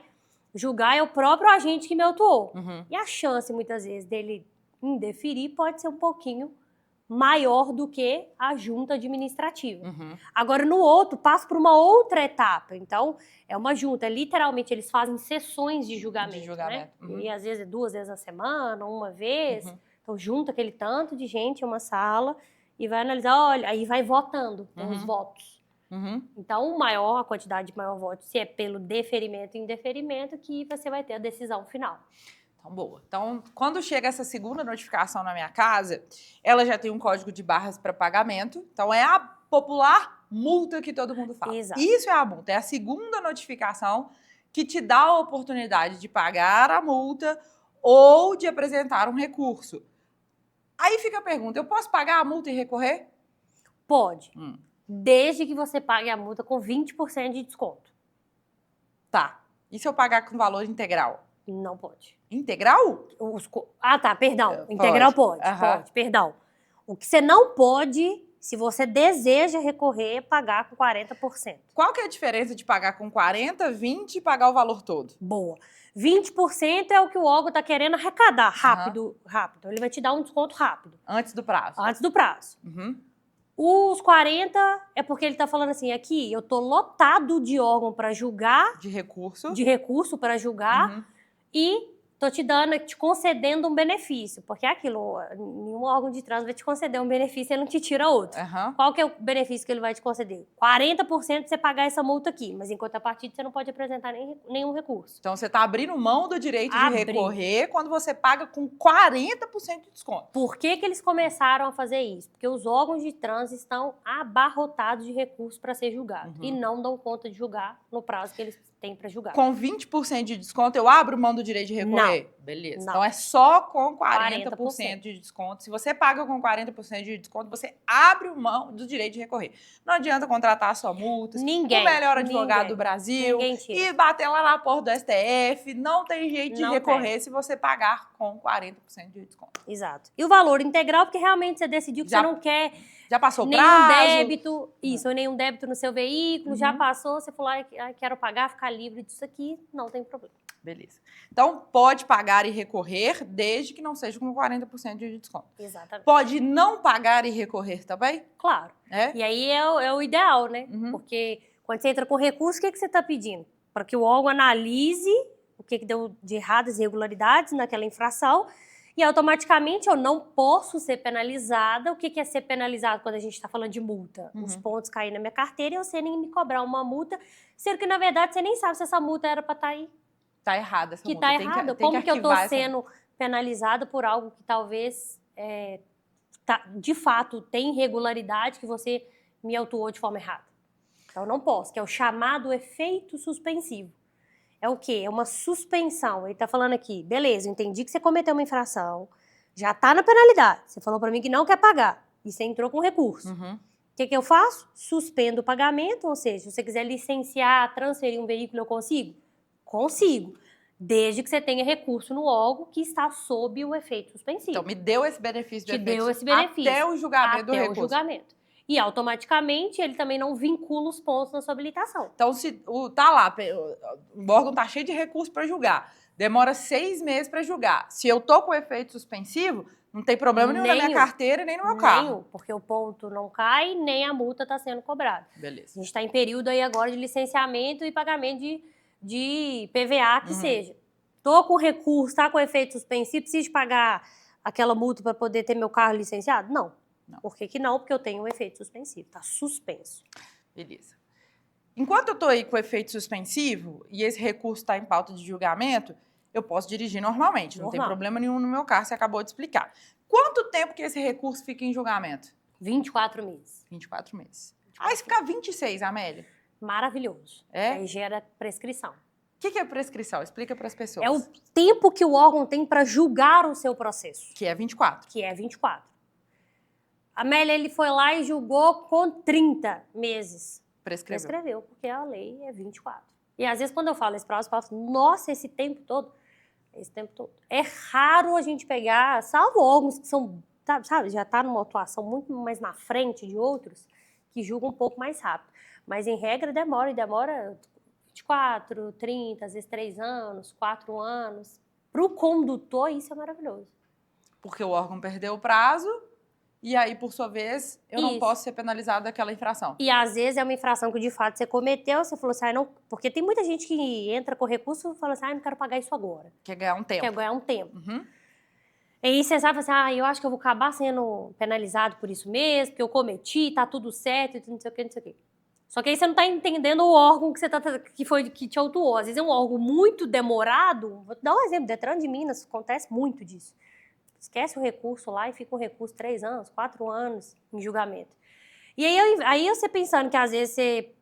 Julgar é o próprio agente que me autuou. Uhum. E a chance, muitas vezes, dele indeferir pode ser um pouquinho maior do que a junta administrativa. Uhum. Agora, no outro, passa por uma outra etapa. Então, é uma junta. Literalmente, eles fazem sessões de julgamento. Né? Uhum. E, às vezes, 2 vezes na semana, uma vez. Uhum. Então, junta aquele tanto de gente em uma sala e vai analisar, olha, aí vai votando os votos. Uhum. Então, a quantidade de maior voto, se é pelo deferimento e indeferimento, que você vai ter a decisão final. Então, boa. Então, quando chega essa segunda notificação na minha casa, ela já tem um código de barras para pagamento. Então, é a popular multa que todo mundo fala. Exato. Isso é a multa. É a segunda notificação que te dá a oportunidade de pagar a multa ou de apresentar um recurso. Aí fica a pergunta, eu posso pagar a multa e recorrer? Pode. Desde que você pague a multa com 20% de desconto. Tá. E se eu pagar com valor integral? Não pode. Integral? Perdão. Integral pode. Pode, perdão. O que você não pode, se você deseja recorrer, é pagar com 40%. Qual que é a diferença de pagar com 40, 20 e pagar o valor todo? Boa. 20% é o que o órgão está querendo arrecadar rápido. Ele vai te dar um desconto rápido. Antes do prazo. Antes do prazo. Uhum. Os 40 é porque ele está falando assim, aqui eu tô lotado de órgão para julgar. De recurso. De recurso para julgar. Uhum. E tô te concedendo um benefício. Porque é aquilo, nenhum órgão de trânsito vai te conceder um benefício e ele não te tira outro. Uhum. Qual que é o benefício que ele vai te conceder? 40% pra você pagar essa multa aqui. Mas em contrapartida, você não pode apresentar nenhum recurso. Então, você está abrindo mão do direito de recorrer quando você paga com 40% de desconto. Por que eles começaram a fazer isso? Porque os órgãos de trânsito estão abarrotados de recursos para ser julgados. E não dão conta de julgar no prazo que eles têm para julgar. Com 20% de desconto, eu abro mão do direito de recorrer? Não. Beleza. Não. Então, é só com 40% de desconto. Se você paga com 40% de desconto, você abre mão do direito de recorrer. Não adianta contratar só multas. Ninguém. O melhor advogado do Brasil. E bater lá na porta do STF. Não tem jeito de recorrer se você pagar com 40% de desconto. Exato. E o valor integral, porque realmente você decidiu que você não quer... Já passou o nenhum prazo? Débito, nenhum débito no seu veículo, já passou, você falou, quero pagar, ficar livre disso aqui, não tem problema. Beleza. Então, pode pagar e recorrer, desde que não seja com 40% de desconto. Exatamente. Pode não pagar e recorrer também? Claro. E aí é o ideal, né? Porque quando você entra com recurso, o que você está pedindo? Para que o órgão analise o que deu de erradas e irregularidades naquela infração e automaticamente eu não posso ser penalizada. O que é ser penalizado quando a gente está falando de multa? Os pontos caírem na minha carteira e você nem me cobrar uma multa, sendo que, na verdade, você nem sabe se essa multa era para estar aí. Tá errada essa multa. Tá errada. Como que eu tô sendo penalizada por algo que talvez, de fato, tem irregularidade que você me autuou de forma errada? Então, não posso, que é o chamado efeito suspensivo. É o quê? É uma suspensão. Ele tá falando aqui, beleza, eu entendi que você cometeu uma infração, já tá na penalidade. Você falou para mim que não quer pagar e você entrou com recurso. O que eu faço? Suspendo o pagamento, ou seja, se você quiser licenciar, transferir um veículo, eu consigo? Consigo. Desde que você tenha recurso no órgão que está sob o efeito suspensivo. Então, me deu esse benefício do efeito. Deu esse benefício. Até o julgamento do recurso. Até o julgamento. E, automaticamente, ele também não vincula os pontos na sua habilitação. Então, se tá lá, o órgão tá cheio de recurso para julgar, demora 6 meses para julgar. Se eu tô com efeito suspensivo, não tem problema nenhum na minha carteira nem no meu carro. Nenhum, porque o ponto não cai, nem a multa está sendo cobrada. Beleza. A gente está em período aí agora de licenciamento e pagamento de PVA que seja. Tô com recurso, tá com efeito suspensivo, preciso pagar aquela multa para poder ter meu carro licenciado? Não. Por que não? Porque eu tenho um efeito suspensivo, tá suspenso. Beleza. Enquanto eu tô aí com o efeito suspensivo e esse recurso está em pauta de julgamento, eu posso dirigir normalmente, não tem problema nenhum no meu carro, você acabou de explicar. Quanto tempo que esse recurso fica em julgamento? 24 meses. 24 meses. Aí se ficar 26, Amélia? Maravilhoso. Aí gera prescrição. O que é prescrição? Explica para as pessoas. É o tempo que o órgão tem para julgar o seu processo. Que é 24. Que é 24. Amélia, ele foi lá e julgou com 30 meses. Prescreveu, porque a lei é 24. E às vezes quando eu falo esse prazo, eu falo, nossa, esse tempo todo. É raro a gente pegar, salvo órgãos que são, sabe, já está numa atuação muito mais na frente de outros, que julgam um pouco mais rápido. Mas em regra demora 24, 30, às vezes 3 anos, 4 anos. Para o condutor, isso é maravilhoso. Porque o órgão perdeu o prazo e aí, por sua vez, eu não Isso. posso ser penalizado daquela infração. E às vezes é uma infração que de fato você cometeu, você falou assim, não, porque tem muita gente que entra com recurso e fala assim, não quero pagar isso agora. Quer ganhar um tempo. Quer ganhar um tempo. Uhum. E aí você sabe assim, eu acho que eu vou acabar sendo penalizado por isso mesmo, porque eu cometi, tá tudo certo, e não sei o que, não sei o que. Só que aí você não tá entendendo o órgão que te autuou. Às vezes é um órgão muito demorado. Vou te dar um exemplo, Detran de Minas, acontece muito disso. Esquece o recurso lá e fica o recurso 3 anos, 4 anos em julgamento. E aí você pensando que às vezes você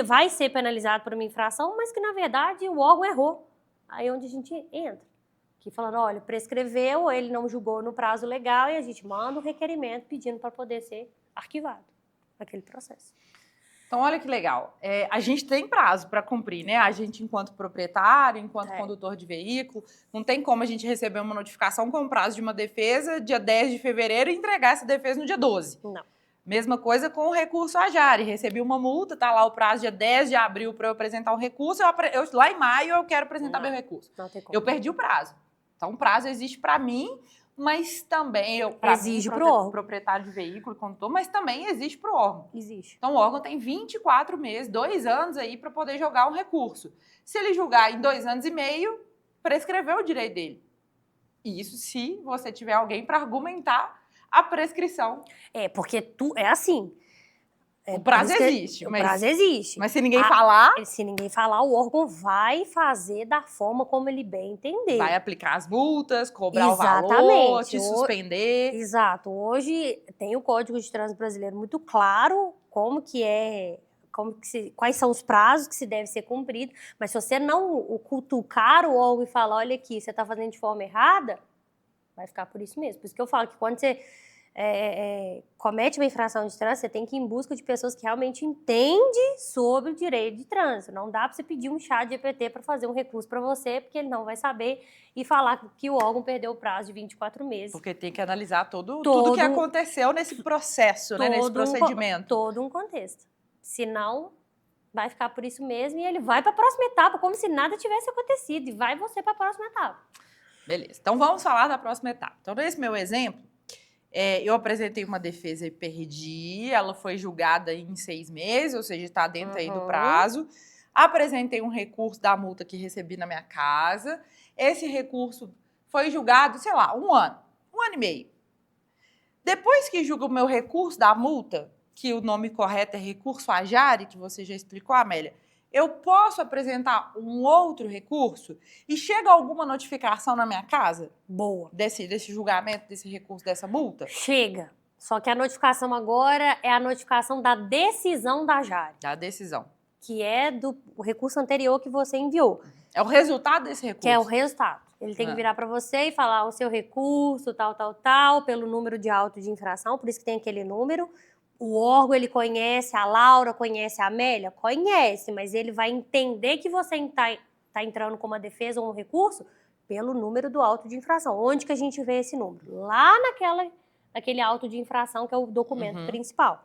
vai ser penalizado por uma infração, mas que na verdade o órgão errou. Aí é onde a gente entra. Que falando, olha, prescreveu, ele não julgou no prazo legal e a gente manda um requerimento pedindo para poder ser arquivado aquele processo. Então, olha que legal. A gente tem prazo para cumprir, né? A gente, enquanto proprietário, enquanto condutor de veículo, não tem como a gente receber uma notificação com o prazo de uma defesa dia 10 de fevereiro e entregar essa defesa no dia 12. Não. Mesma coisa com o recurso à Jari. Recebi uma multa, tá lá o prazo dia 10 de abril para eu apresentar o recurso. Lá em maio eu quero apresentar meu recurso. Não tem como. Eu perdi o prazo. Então, o prazo existe para mim, mas também exige para o órgão. Proprietário de veículo, condutor, mas também existe para o órgão. Existe. Então, o órgão tem 24 meses, 2 anos aí para poder jogar um recurso. Se ele julgar em 2 anos e meio, prescreveu o direito dele. E isso se você tiver alguém para argumentar a prescrição. Porque é assim. O prazo existe. O prazo existe. Mas se ninguém falar... Se ninguém falar, o órgão vai fazer da forma como ele bem entender. Vai aplicar as multas, cobrar o valor, te suspender. Exato. Hoje tem o Código de Trânsito Brasileiro muito claro quais são os prazos que se deve ser cumprido. Mas se você não cutucar o órgão e falar, olha aqui, você está fazendo de forma errada, vai ficar por isso mesmo. Por isso que eu falo que quando você comete uma infração de trânsito, você tem que ir em busca de pessoas que realmente entendem sobre o direito de trânsito. Não dá para você pedir um chat GPT para fazer um recurso para você, porque ele não vai saber e falar que o órgão perdeu o prazo de 24 meses. Porque tem que analisar tudo o que aconteceu nesse processo, né, nesse procedimento. Todo um contexto. Senão, vai ficar por isso mesmo e ele vai para a próxima etapa, como se nada tivesse acontecido, e vai você para a próxima etapa. Beleza. Então, vamos falar da próxima etapa. Então, nesse meu exemplo, eu apresentei uma defesa e perdi, ela foi julgada em 6 meses, ou seja, está dentro aí do prazo. Apresentei um recurso da multa que recebi na minha casa. Esse recurso foi julgado, sei lá, 1 ano e meio. Depois que julga o meu recurso da multa, que o nome correto é recurso à Jari, que você já explicou, Amélia, eu posso apresentar um outro recurso e chega alguma notificação na minha casa? Boa. Desse julgamento, desse recurso, dessa multa? Chega. Só que a notificação agora é a notificação da decisão da Jari. Da decisão. Que é o recurso anterior que você enviou. É o resultado desse recurso? Que é o resultado. Ele tem que virar para você e falar o seu recurso, tal, pelo número de auto de infração, por isso que tem aquele número. O órgão, ele conhece, a Laura conhece, a Amélia? Conhece, mas ele vai entender que você está entrando com uma defesa ou um recurso pelo número do auto de infração. Onde que a gente vê esse número? Lá naquele auto de infração, que é o documento principal.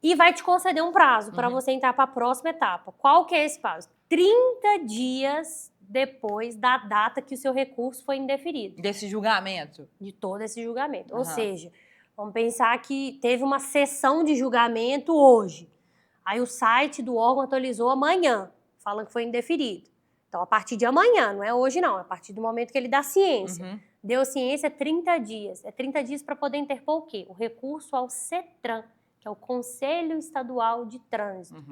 E vai te conceder um prazo para você entrar para a próxima etapa. Qual que é esse prazo? 30 dias depois da data que o seu recurso foi indeferido. Desse julgamento? De todo esse julgamento. Ou seja... Vamos pensar que teve uma sessão de julgamento hoje. Aí o site do órgão atualizou amanhã, falando que foi indeferido. Então, a partir de amanhã, não é hoje não, é a partir do momento que ele dá ciência. Deu ciência, 30 dias. É 30 dias para poder interpor o quê? O recurso ao CETRAN, que é o Conselho Estadual de Trânsito.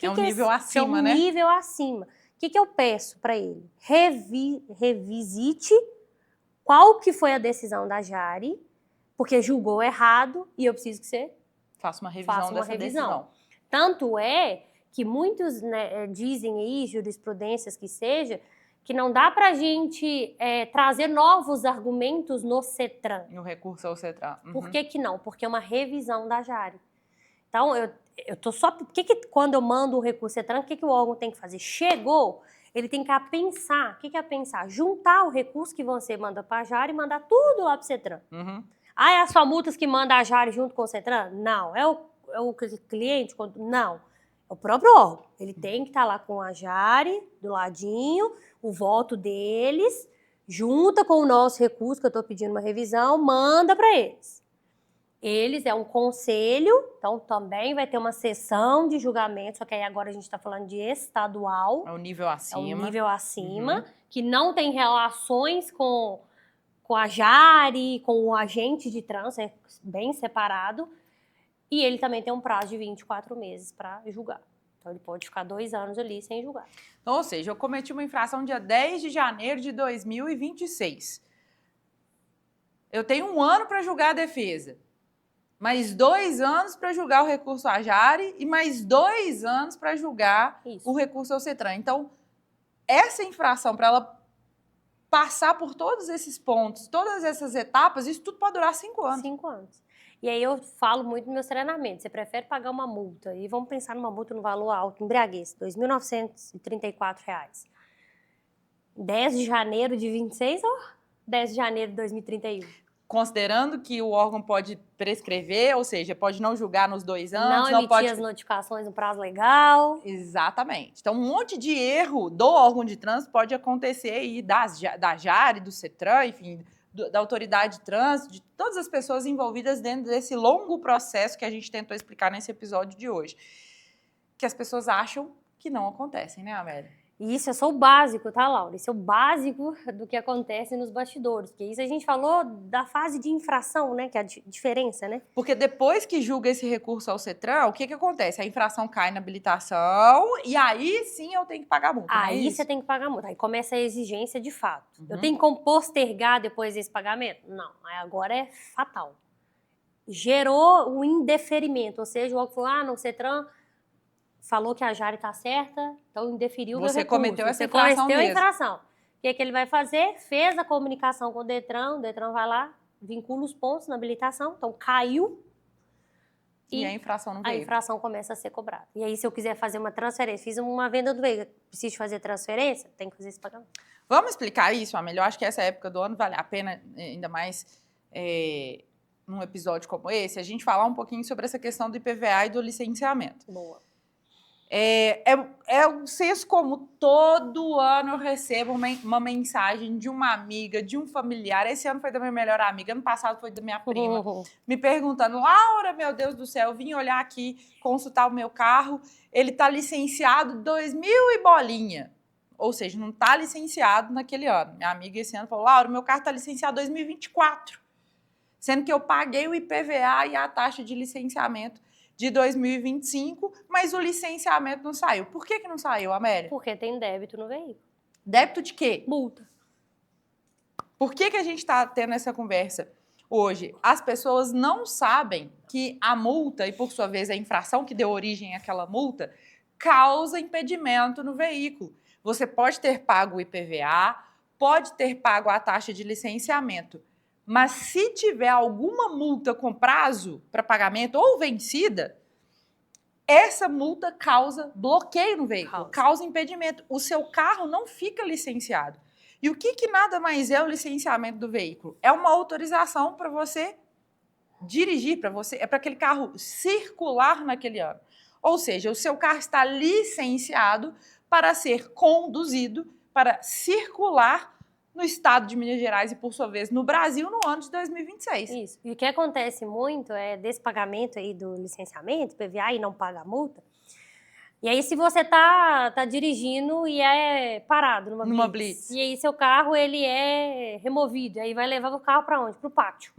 É um nível acima, né? É um nível acima. O que eu peço para ele? Revisite qual que foi a decisão da Jari, porque julgou errado e eu preciso que você faça uma revisão dessa decisão. Tanto é que muitos dizem aí, jurisprudências que seja, que não dá para a gente trazer novos argumentos no CETRAN. No recurso ao CETRAN. Por que não? Porque é uma revisão da Jari. Então, eu tô só... quando eu mando um recurso CETRAN, o que o órgão tem que fazer? Chegou, ele tem que pensar. O que é pensar? Juntar o recurso que você manda para a Jari e mandar tudo lá para o CETRAN. É as só multas que manda a Jari junto com o CETRAN? Não. É o cliente? Não. O próprio órgão. Ele tem que estar lá com a Jari, do ladinho, o voto deles, junta com o nosso recurso, que eu estou pedindo uma revisão, manda para eles. Eles é um conselho, então também vai ter uma sessão de julgamento, só que aí agora a gente está falando de estadual. É o nível acima. É um nível acima, que não tem relações com a Jari, com o agente de trânsito, é bem separado. E ele também tem um prazo de 24 meses para julgar. Então, ele pode ficar 2 anos ali sem julgar. Então, ou seja, eu cometi uma infração dia 10 de janeiro de 2026. Eu tenho 1 ano para julgar a defesa, mais 2 anos para julgar o recurso à Jari e mais 2 anos para julgar o recurso ao CETRAN. Então, essa infração, para ela passar por todos esses pontos, todas essas etapas, isso tudo pode durar 5 anos. 5 anos. E aí eu falo muito nos meus treinamentos, você prefere pagar uma multa, e vamos pensar numa multa no valor alto, embriaguez, R$ 2.934. 10 de janeiro de 26 ou 10 de janeiro de 2031? Considerando que o órgão pode prescrever, ou seja, pode não julgar nos 2 anos. Não emitir pode... as notificações no prazo legal. Exatamente. Então, um monte de erro do órgão de trânsito pode acontecer aí da Jari, do CETRAN, enfim, da autoridade de trânsito, de todas as pessoas envolvidas dentro desse longo processo que a gente tentou explicar nesse episódio de hoje. Que as pessoas acham que não acontecem, né, Amélia? E isso é só o básico, tá, Laura? Isso é o básico do que acontece nos bastidores. Porque isso a gente falou da fase de infração, né? Que é a diferença, né? Porque depois que julga esse recurso ao CETRAN, o que acontece? A infração cai na habilitação e aí sim eu tenho que pagar a multa. Aí você tem que pagar a multa. Aí começa a exigência de fato. Eu tenho como postergar depois desse pagamento? Não. Aí agora é fatal. Gerou um indeferimento. Ou seja, o órgão falou, no CETRAN falou que a Jari está certa, então indeferiu o meu recurso. Você cometeu essa infração mesmo. Você cometeu a infração. O que ele vai fazer? Fez a comunicação com o Detran vai lá, vincula os pontos na habilitação, então caiu. E a infração não veio. A infração começa a ser cobrada. E aí, se eu quiser fazer uma transferência, fiz uma venda do veículo, preciso fazer transferência, tem que fazer esse pagamento. Vamos explicar isso, Amélia? Eu acho que essa época do ano vale a pena, ainda mais num episódio como esse, a gente falar um pouquinho sobre essa questão do IPVA e do licenciamento. Boa. É um senso comum, todo ano eu recebo uma mensagem de uma amiga, de um familiar, esse ano foi da minha melhor amiga, ano passado foi da minha prima, me perguntando, Laura, meu Deus do céu, eu vim olhar aqui, consultar o meu carro, ele tá licenciado 2000 e bolinha, ou seja, não tá licenciado naquele ano. Minha amiga esse ano falou, Laura, meu carro tá licenciado 2024, sendo que eu paguei o IPVA e a taxa de licenciamento de 2025, mas o licenciamento não saiu. Por que não saiu, Amélia? Porque tem débito no veículo. Débito de quê? Multa. Por que a gente está tendo essa conversa hoje? As pessoas não sabem que a multa, e por sua vez a infração que deu origem àquela multa, causa impedimento no veículo. Você pode ter pago o IPVA, pode ter pago a taxa de licenciamento, mas se tiver alguma multa com prazo para pagamento ou vencida, essa multa causa bloqueio no veículo, causa impedimento. O seu carro não fica licenciado. E o que nada mais é o licenciamento do veículo? É uma autorização para você dirigir, é para aquele carro circular naquele ano. Ou seja, o seu carro está licenciado para ser conduzido, para circular no estado de Minas Gerais e, por sua vez, no Brasil, no ano de 2026. Isso. E o que acontece muito é desse pagamento aí do licenciamento, PVA, e não paga a multa. E aí, se você tá dirigindo e é parado numa blitz, e aí seu carro, ele é removido, aí vai levar o carro para onde? Para o pátio.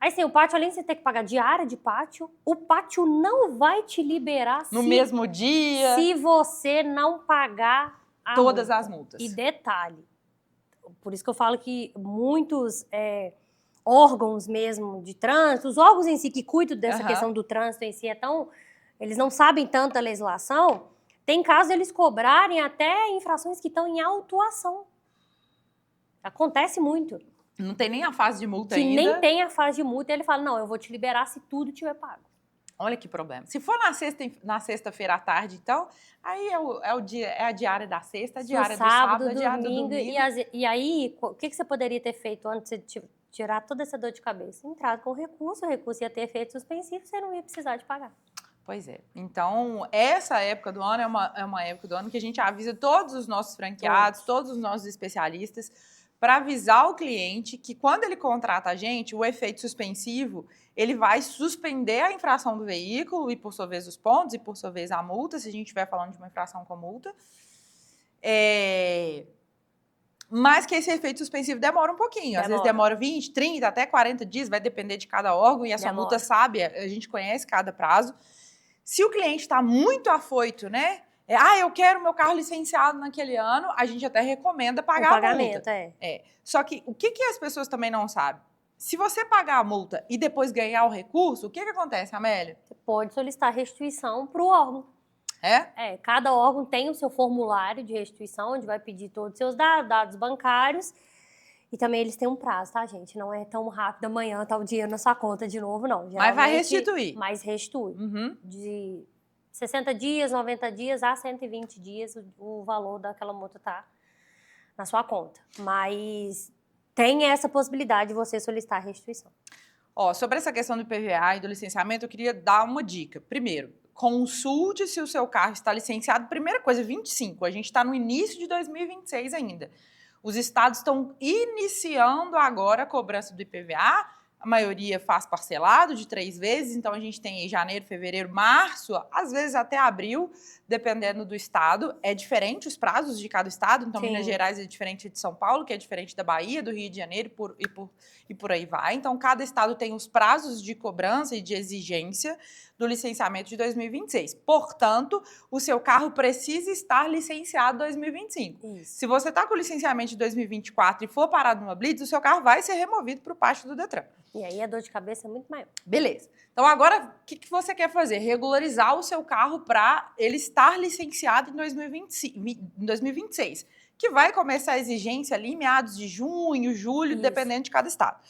Aí, sim, o pátio, além de você ter que pagar diária de pátio, o pátio não vai te liberar no mesmo dia, se você não pagar todas as multas. E detalhe, por isso que eu falo que muitos órgãos mesmo de trânsito, os órgãos em si que cuidam dessa questão do trânsito em si, eles não sabem tanto a legislação, tem casos eles cobrarem até infrações que estão em autuação. Acontece muito. Não tem nem a fase de multa ainda. Que nem tem a fase de multa, e ele fala, não, eu vou te liberar se tudo tiver pago. Olha que problema. Se for na sexta-feira à tarde, então, aí é a diária da sexta, a diária do sábado, a diária do domingo. E aí, o que você poderia ter feito antes de tirar toda essa dor de cabeça? Entrado com o recurso ia ter efeito suspensivo, você não ia precisar de pagar. Pois é. Então, essa época do ano é uma época do ano que a gente avisa todos os nossos franqueados, todos os nossos especialistas, para avisar o cliente que quando ele contrata a gente, o efeito suspensivo, ele vai suspender a infração do veículo e, por sua vez, os pontos e, por sua vez, a multa, se a gente estiver falando de uma infração com multa. Mas que esse efeito suspensivo demora um pouquinho. Às vezes demora 20, 30, até 40 dias, vai depender de cada órgão. E essa multa sabe, a gente conhece cada prazo. Se o cliente está muito afoito, né? Eu quero meu carro licenciado naquele ano, a gente até recomenda pagar a multa. Só que o que as pessoas também não sabem? Se você pagar a multa e depois ganhar o recurso, o que acontece, Amélia? Você pode solicitar restituição para o órgão. Cada órgão tem o seu formulário de restituição, onde vai pedir todos os seus dados bancários. E também eles têm um prazo, tá, gente? Não é tão rápido, amanhã tá o dinheiro na sua conta de novo, não. Mas vai restituir. Mas restitui. De 60 dias, 90 dias a 120 dias, o valor daquela multa tá na sua conta. Mas tem essa possibilidade de você solicitar a restituição. Sobre essa questão do IPVA e do licenciamento, eu queria dar uma dica. Primeiro, consulte se o seu carro está licenciado. Primeira coisa, 25. A gente está no início de 2026 ainda. Os estados estão iniciando agora a cobrança do IPVA, a maioria faz parcelado de 3 vezes, então a gente tem aí janeiro, fevereiro, março, às vezes até abril, dependendo do estado. É diferente os prazos de cada estado, então Minas Gerais é diferente de São Paulo, que é diferente da Bahia, do Rio de Janeiro e por aí vai. Então cada estado tem os prazos de cobrança e de exigência do licenciamento de 2026. Portanto, o seu carro precisa estar licenciado em 2025. Isso. Se você está com o licenciamento de 2024 e for parado numa blitz, o seu carro vai ser removido para o pátio do Detran. E aí a dor de cabeça é muito maior. Beleza. Então agora, o que você quer fazer? Regularizar o seu carro para ele estar licenciado em 2026. Que vai começar a exigência ali em meados de junho, julho, dependendo de cada estado.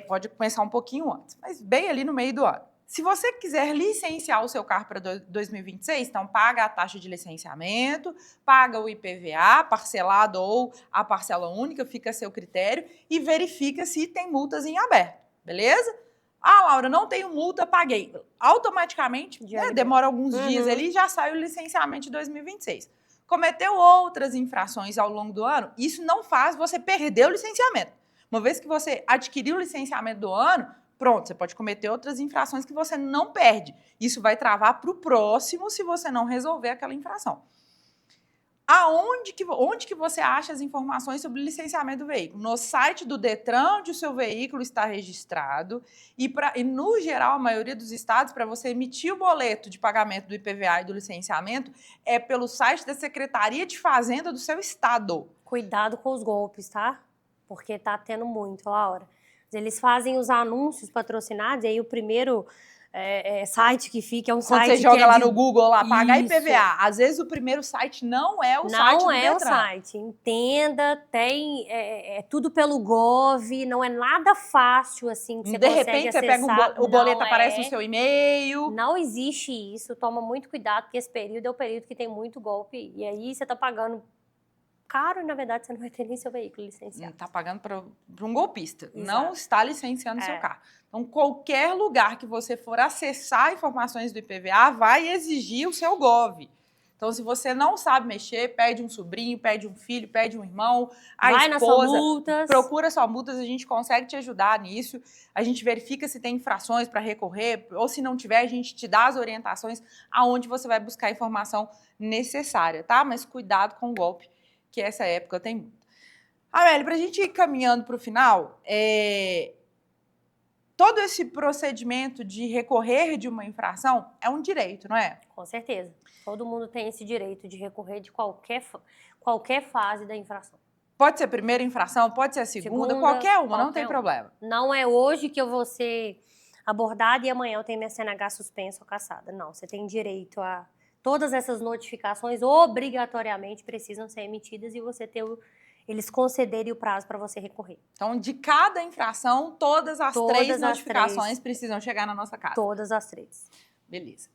Pode começar um pouquinho antes, mas bem ali no meio do ano. Se você quiser licenciar o seu carro para 2026, então paga a taxa de licenciamento, paga o IPVA parcelado ou a parcela única, fica a seu critério, e verifica se tem multas em aberto, beleza? Laura, não tenho multa, paguei. Automaticamente, demora alguns dias ali e já sai o licenciamento de 2026. Cometeu outras infrações ao longo do ano, isso não faz você perder o licenciamento. Uma vez que você adquiriu o licenciamento do ano, pronto, você pode cometer outras infrações que você não perde. Isso vai travar para o próximo se você não resolver aquela infração. Onde que você acha as informações sobre o licenciamento do veículo? No site do Detran, onde o seu veículo está registrado. E no geral, a maioria dos estados, para você emitir o boleto de pagamento do IPVA e do licenciamento, é pelo site da Secretaria de Fazenda do seu estado. Cuidado com os golpes, tá? Porque tá tendo muito, Laura. Eles fazem os anúncios patrocinados, e aí o primeiro site que fica é um Quando site você que joga lá no Google, lá, pagar Isso. IPVA. Às vezes o primeiro site não é o site do Detran. Não é o site. Entenda, tem tudo pelo Gov, não é nada fácil assim que você consegue acessar. De repente você pega o boleto, aparece no seu e-mail. Não existe isso. Toma muito cuidado, porque esse período é o período que tem muito golpe. E aí você tá pagando caro e, na verdade, você não vai ter nem seu veículo licenciado. Está pagando para um golpista. Exato. Não está licenciando seu carro. Então, qualquer lugar que você for acessar informações do IPVA vai exigir o seu GOV. Então, se você não sabe mexer, pede um sobrinho, pede um filho, pede um irmão, vai esposa, na sua multas. Procura sua multas, a gente consegue te ajudar nisso. A gente verifica se tem infrações para recorrer, ou se não tiver, a gente te dá as orientações aonde você vai buscar a informação necessária, tá? Mas cuidado com o golpe, que essa época tem muito. Amélia, para a gente ir caminhando para o final, todo esse procedimento de recorrer de uma infração é um direito, não é? Com certeza. Todo mundo tem esse direito de recorrer de qualquer fase da infração. Pode ser a primeira infração, pode ser a segunda, qualquer uma, não tem problema. Não é hoje que eu vou ser abordada e amanhã eu tenho minha CNH suspensa ou cassada. Não, você tem direito a... Todas essas notificações obrigatoriamente precisam ser emitidas e você eles concederem o prazo para você recorrer. Então, de cada infração, todas as três notificações precisam chegar na nossa casa. Todas as 3. Beleza.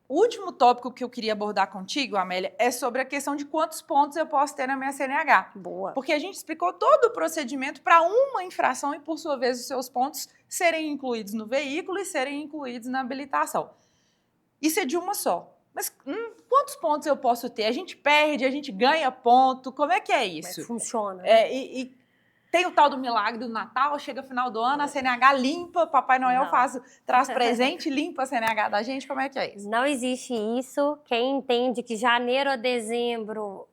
O último tópico que eu queria abordar contigo, Amélia, é sobre a questão de quantos pontos eu posso ter na minha CNH. Boa. Porque a gente explicou todo o procedimento para uma infração e, por sua vez, os seus pontos serem incluídos no veículo e serem incluídos na habilitação. Isso é de uma só. Mas quantos pontos eu posso ter? A gente perde, a gente ganha ponto? Como é que é isso? Como é que funciona? E tem o tal do milagre do Natal, chega final do ano, a CNH limpa, Papai Noel traz presente, limpa a CNH da gente, como é que é isso? Não existe isso. Quem entende que janeiro a dezembro,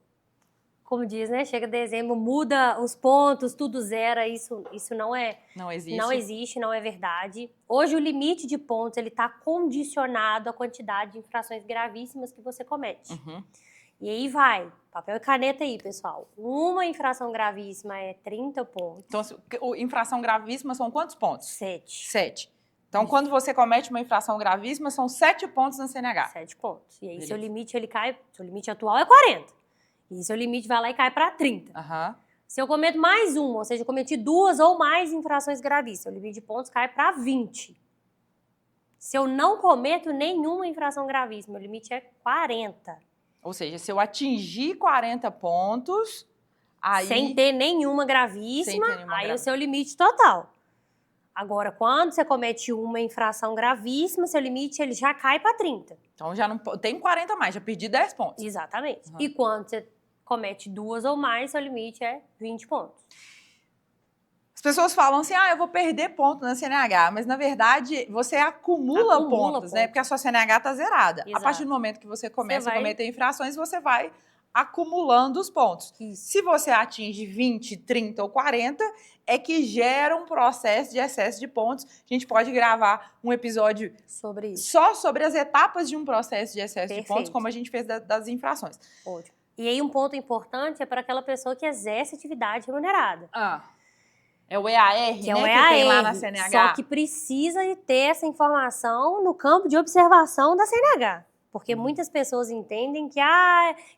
como diz, né? Chega dezembro, muda os pontos, tudo zera, isso não é. Não existe. Não existe, não é verdade. Hoje o limite de pontos ele está condicionado à quantidade de infrações gravíssimas que você comete. Uhum. E aí vai, papel e caneta aí, pessoal. Uma infração gravíssima é 30 pontos. Então, infração gravíssima são quantos pontos? 7. 7. Então, quando você comete uma infração gravíssima, são 7 pontos na CNH. 7 pontos. E aí, Beleza. seu limite, ele cai... Seu limite atual é 40. E seu limite vai lá e cai para 30. Uhum. Se eu cometo mais uma, ou seja, eu cometi 2 ou mais infrações gravíssimas, o limite de pontos cai para 20. Se eu não cometo nenhuma infração gravíssima, o limite é 40. Ou seja, se eu atingir 40 pontos, aí... Sem ter nenhuma gravíssima, Sem ter nenhuma aí é o gravíssima. seu limite total. Agora, quando você comete uma infração gravíssima, seu limite ele já cai para 30. Então, já não tenho 40 a mais, já perdi 10 pontos. Exatamente. Uhum. E quando você comete 2 ou mais, seu limite é 20 pontos. As pessoas falam assim, eu vou perder ponto na CNH, mas na verdade você acumula pontos, né? Porque a sua CNH está zerada. Exato. A partir do momento que você começa Você vai- a cometer infrações, você vai acumulando os pontos. Isso. Se você atinge 20, 30 ou 40, é que gera um processo de excesso de pontos. A gente pode gravar um episódio Sobre isso. só sobre as etapas de um processo de excesso de Perfeito. pontos, como a gente fez das infrações. Ótimo. E aí, um ponto importante é para aquela pessoa que exerce atividade remunerada. É o EAR, Que é né? o Que EAR. tem lá na CNH. Só que precisa de ter essa informação no campo de observação da CNH. Porque muitas pessoas entendem que,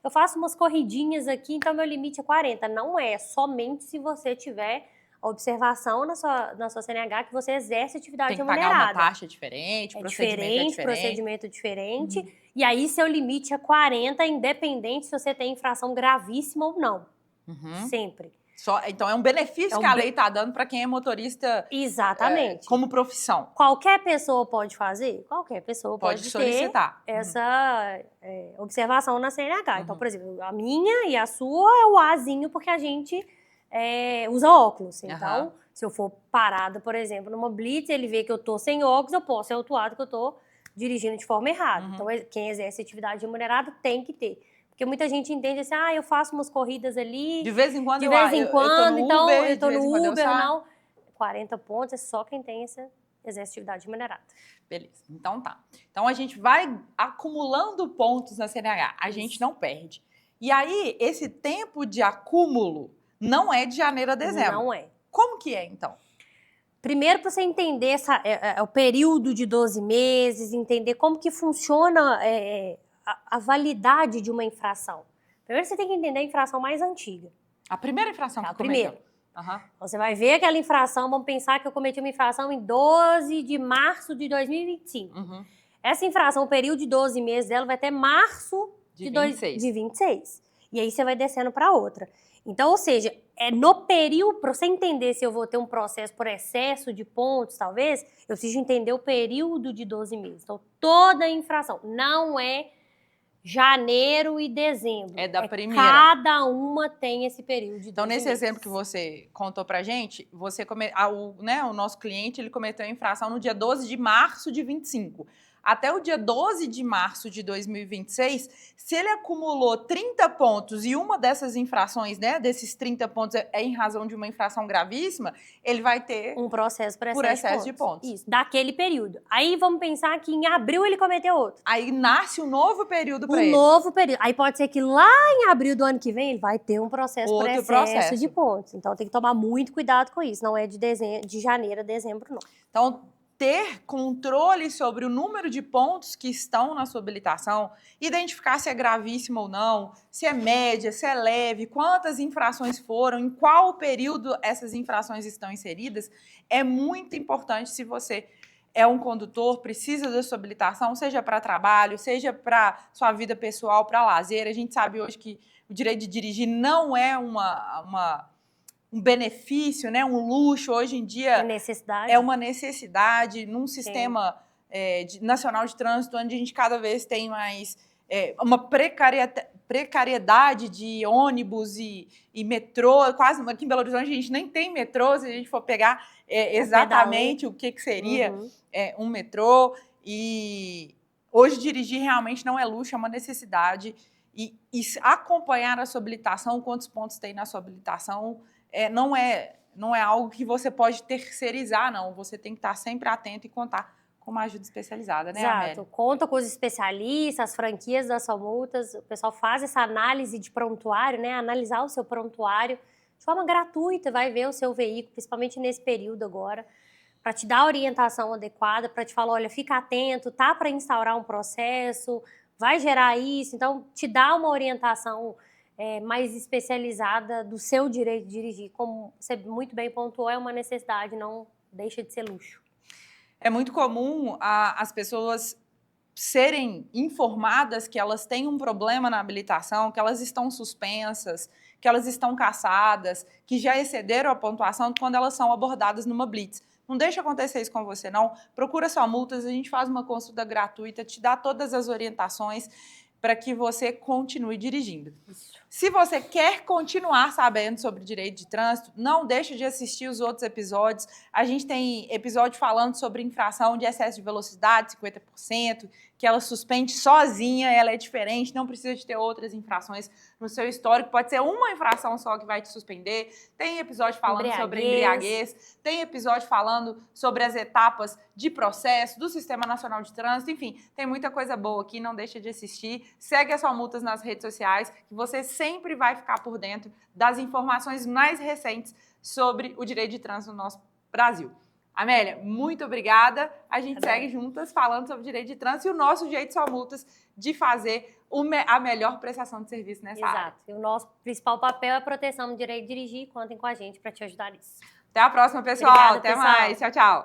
eu faço umas corridinhas aqui, então meu limite é 40. Não é, somente se você tiver a observação na sua CNH que você exerce atividade Tem que remunerada. pagar uma taxa diferente, É procedimento diferente, é diferente. procedimento diferente. E aí, seu limite é 40, independente se você tem infração gravíssima ou não. Uhum. Sempre. Então, é um benefício É um que a lei está dando para quem é motorista Exatamente. como profissão. Qualquer pessoa pode fazer? Qualquer pessoa Pode pode ter solicitar. essa observação na CNH. Então, Uhum. por exemplo, a minha e a sua é o Azinho, porque a gente usa óculos. Então, se eu for parada, por exemplo, numa blitz, ele vê que eu tô sem óculos, eu posso ser autuado que eu tô dirigindo de forma errada. Uhum. Então, quem exerce atividade remunerada tem que ter. Porque muita gente entende assim, eu faço umas corridas ali, De vez em quando de vez em quando, eu tô no então Uber, eu tô de vez no em quando eu Uber, saio. não. 40 pontos é só quem tem exerce atividade remunerada. Beleza, então tá. Então a gente vai acumulando pontos na CNH, a gente não perde. E aí, esse tempo de acúmulo não é de janeiro a dezembro. Não é. Como que é, então? Primeiro, para você entender o período de 12 meses, entender como que funciona a validade de uma infração. Primeiro, você tem que entender a infração mais antiga. A primeira infração que A você cometeu. primeira. Aham. Então, você vai ver aquela infração, vamos pensar que eu cometi uma infração em 12 de março de 2025. Uhum. Essa infração, o período de 12 meses dela vai até março De de 26. 26. E aí você vai descendo para outra. Então, ou seja, no período, para você entender se eu vou ter um processo por excesso de pontos, talvez, eu preciso entender o período de 12 meses. Então, toda infração não é janeiro e dezembro. É da primeira. Cada uma tem esse período de 12 Então, nesse meses. exemplo que você contou pra gente, o nosso cliente ele cometeu a infração no dia 12 de março de 25. Até o dia 12 de março de 2026, se ele acumulou 30 pontos e uma dessas infrações, né, desses 30 pontos é em razão de uma infração gravíssima, ele vai ter Um processo por por excesso de pontos. Isso, daquele período. Aí vamos pensar que em abril ele cometeu outro. Aí nasce um novo período para Um ele. novo período. Aí pode ser que lá em abril do ano que vem ele vai ter um processo por Outro excesso processo. de pontos. Então tem que tomar muito cuidado com isso. Não é de janeiro a dezembro, não. Então, ter controle sobre o número de pontos que estão na sua habilitação, identificar se é gravíssimo ou não, se é média, se é leve, quantas infrações foram, em qual período essas infrações estão inseridas, é muito importante se você é um condutor, precisa da sua habilitação, seja para trabalho, seja para sua vida pessoal, para lazer. A gente sabe hoje que o direito de dirigir não é um benefício, né, um luxo. Hoje em dia é uma necessidade num sistema nacional de trânsito, onde a gente cada vez tem mais uma precariedade de ônibus e metrô. Quase aqui em Belo Horizonte a gente nem tem metrô, se a gente for pegar exatamente o que seria um metrô. E hoje dirigir realmente não é luxo, é uma necessidade. E acompanhar a sua habilitação, quantos pontos tem na sua habilitação, não é algo que você pode terceirizar, não. Você tem que estar sempre atento e contar com uma ajuda especializada, né, Amélia? Exato. Conta com os especialistas, as franquias das Somultas. O pessoal faz essa análise de prontuário, né? Analisar o seu prontuário de forma gratuita, vai ver o seu veículo, principalmente nesse período agora, para te dar a orientação adequada, para te falar, olha, fica atento, tá para instaurar um processo, vai gerar isso. Então, te dá uma orientação mais especializada do seu direito de dirigir. Como você muito bem pontuou, é uma necessidade, não deixa de ser luxo. É muito comum as pessoas serem informadas que elas têm um problema na habilitação, que elas estão suspensas, que elas estão cassadas, que já excederam a pontuação quando elas são abordadas numa blitz. Não deixa acontecer isso com você, não. Procura Somultas, a gente faz uma consulta gratuita, te dá todas as orientações para que você continue dirigindo. Isso. Se você quer continuar sabendo sobre direito de trânsito, não deixe de assistir os outros episódios. A gente tem episódio falando sobre infração de excesso de velocidade, 50%, que ela suspende sozinha, ela é diferente, não precisa de ter outras infrações no seu histórico. Pode ser uma infração só que vai te suspender. Tem episódio falando sobre embriaguez, tem episódio falando sobre as etapas de processo do Sistema Nacional de Trânsito. Enfim, tem muita coisa boa aqui, não deixa de assistir. Segue a Somultas nas redes sociais, que você sempre vai ficar por dentro das informações mais recentes sobre o direito de trânsito no nosso Brasil. Amélia, muito obrigada. A gente segue juntas falando sobre direito de trânsito e o nosso jeito Somultas de fazer a melhor prestação de serviço nessa área. Exato. E o nosso principal papel é a proteção do direito de dirigir. Contem com a gente para te ajudar nisso. Até a próxima, pessoal. Obrigada, Até pessoal. mais. Tchau, tchau.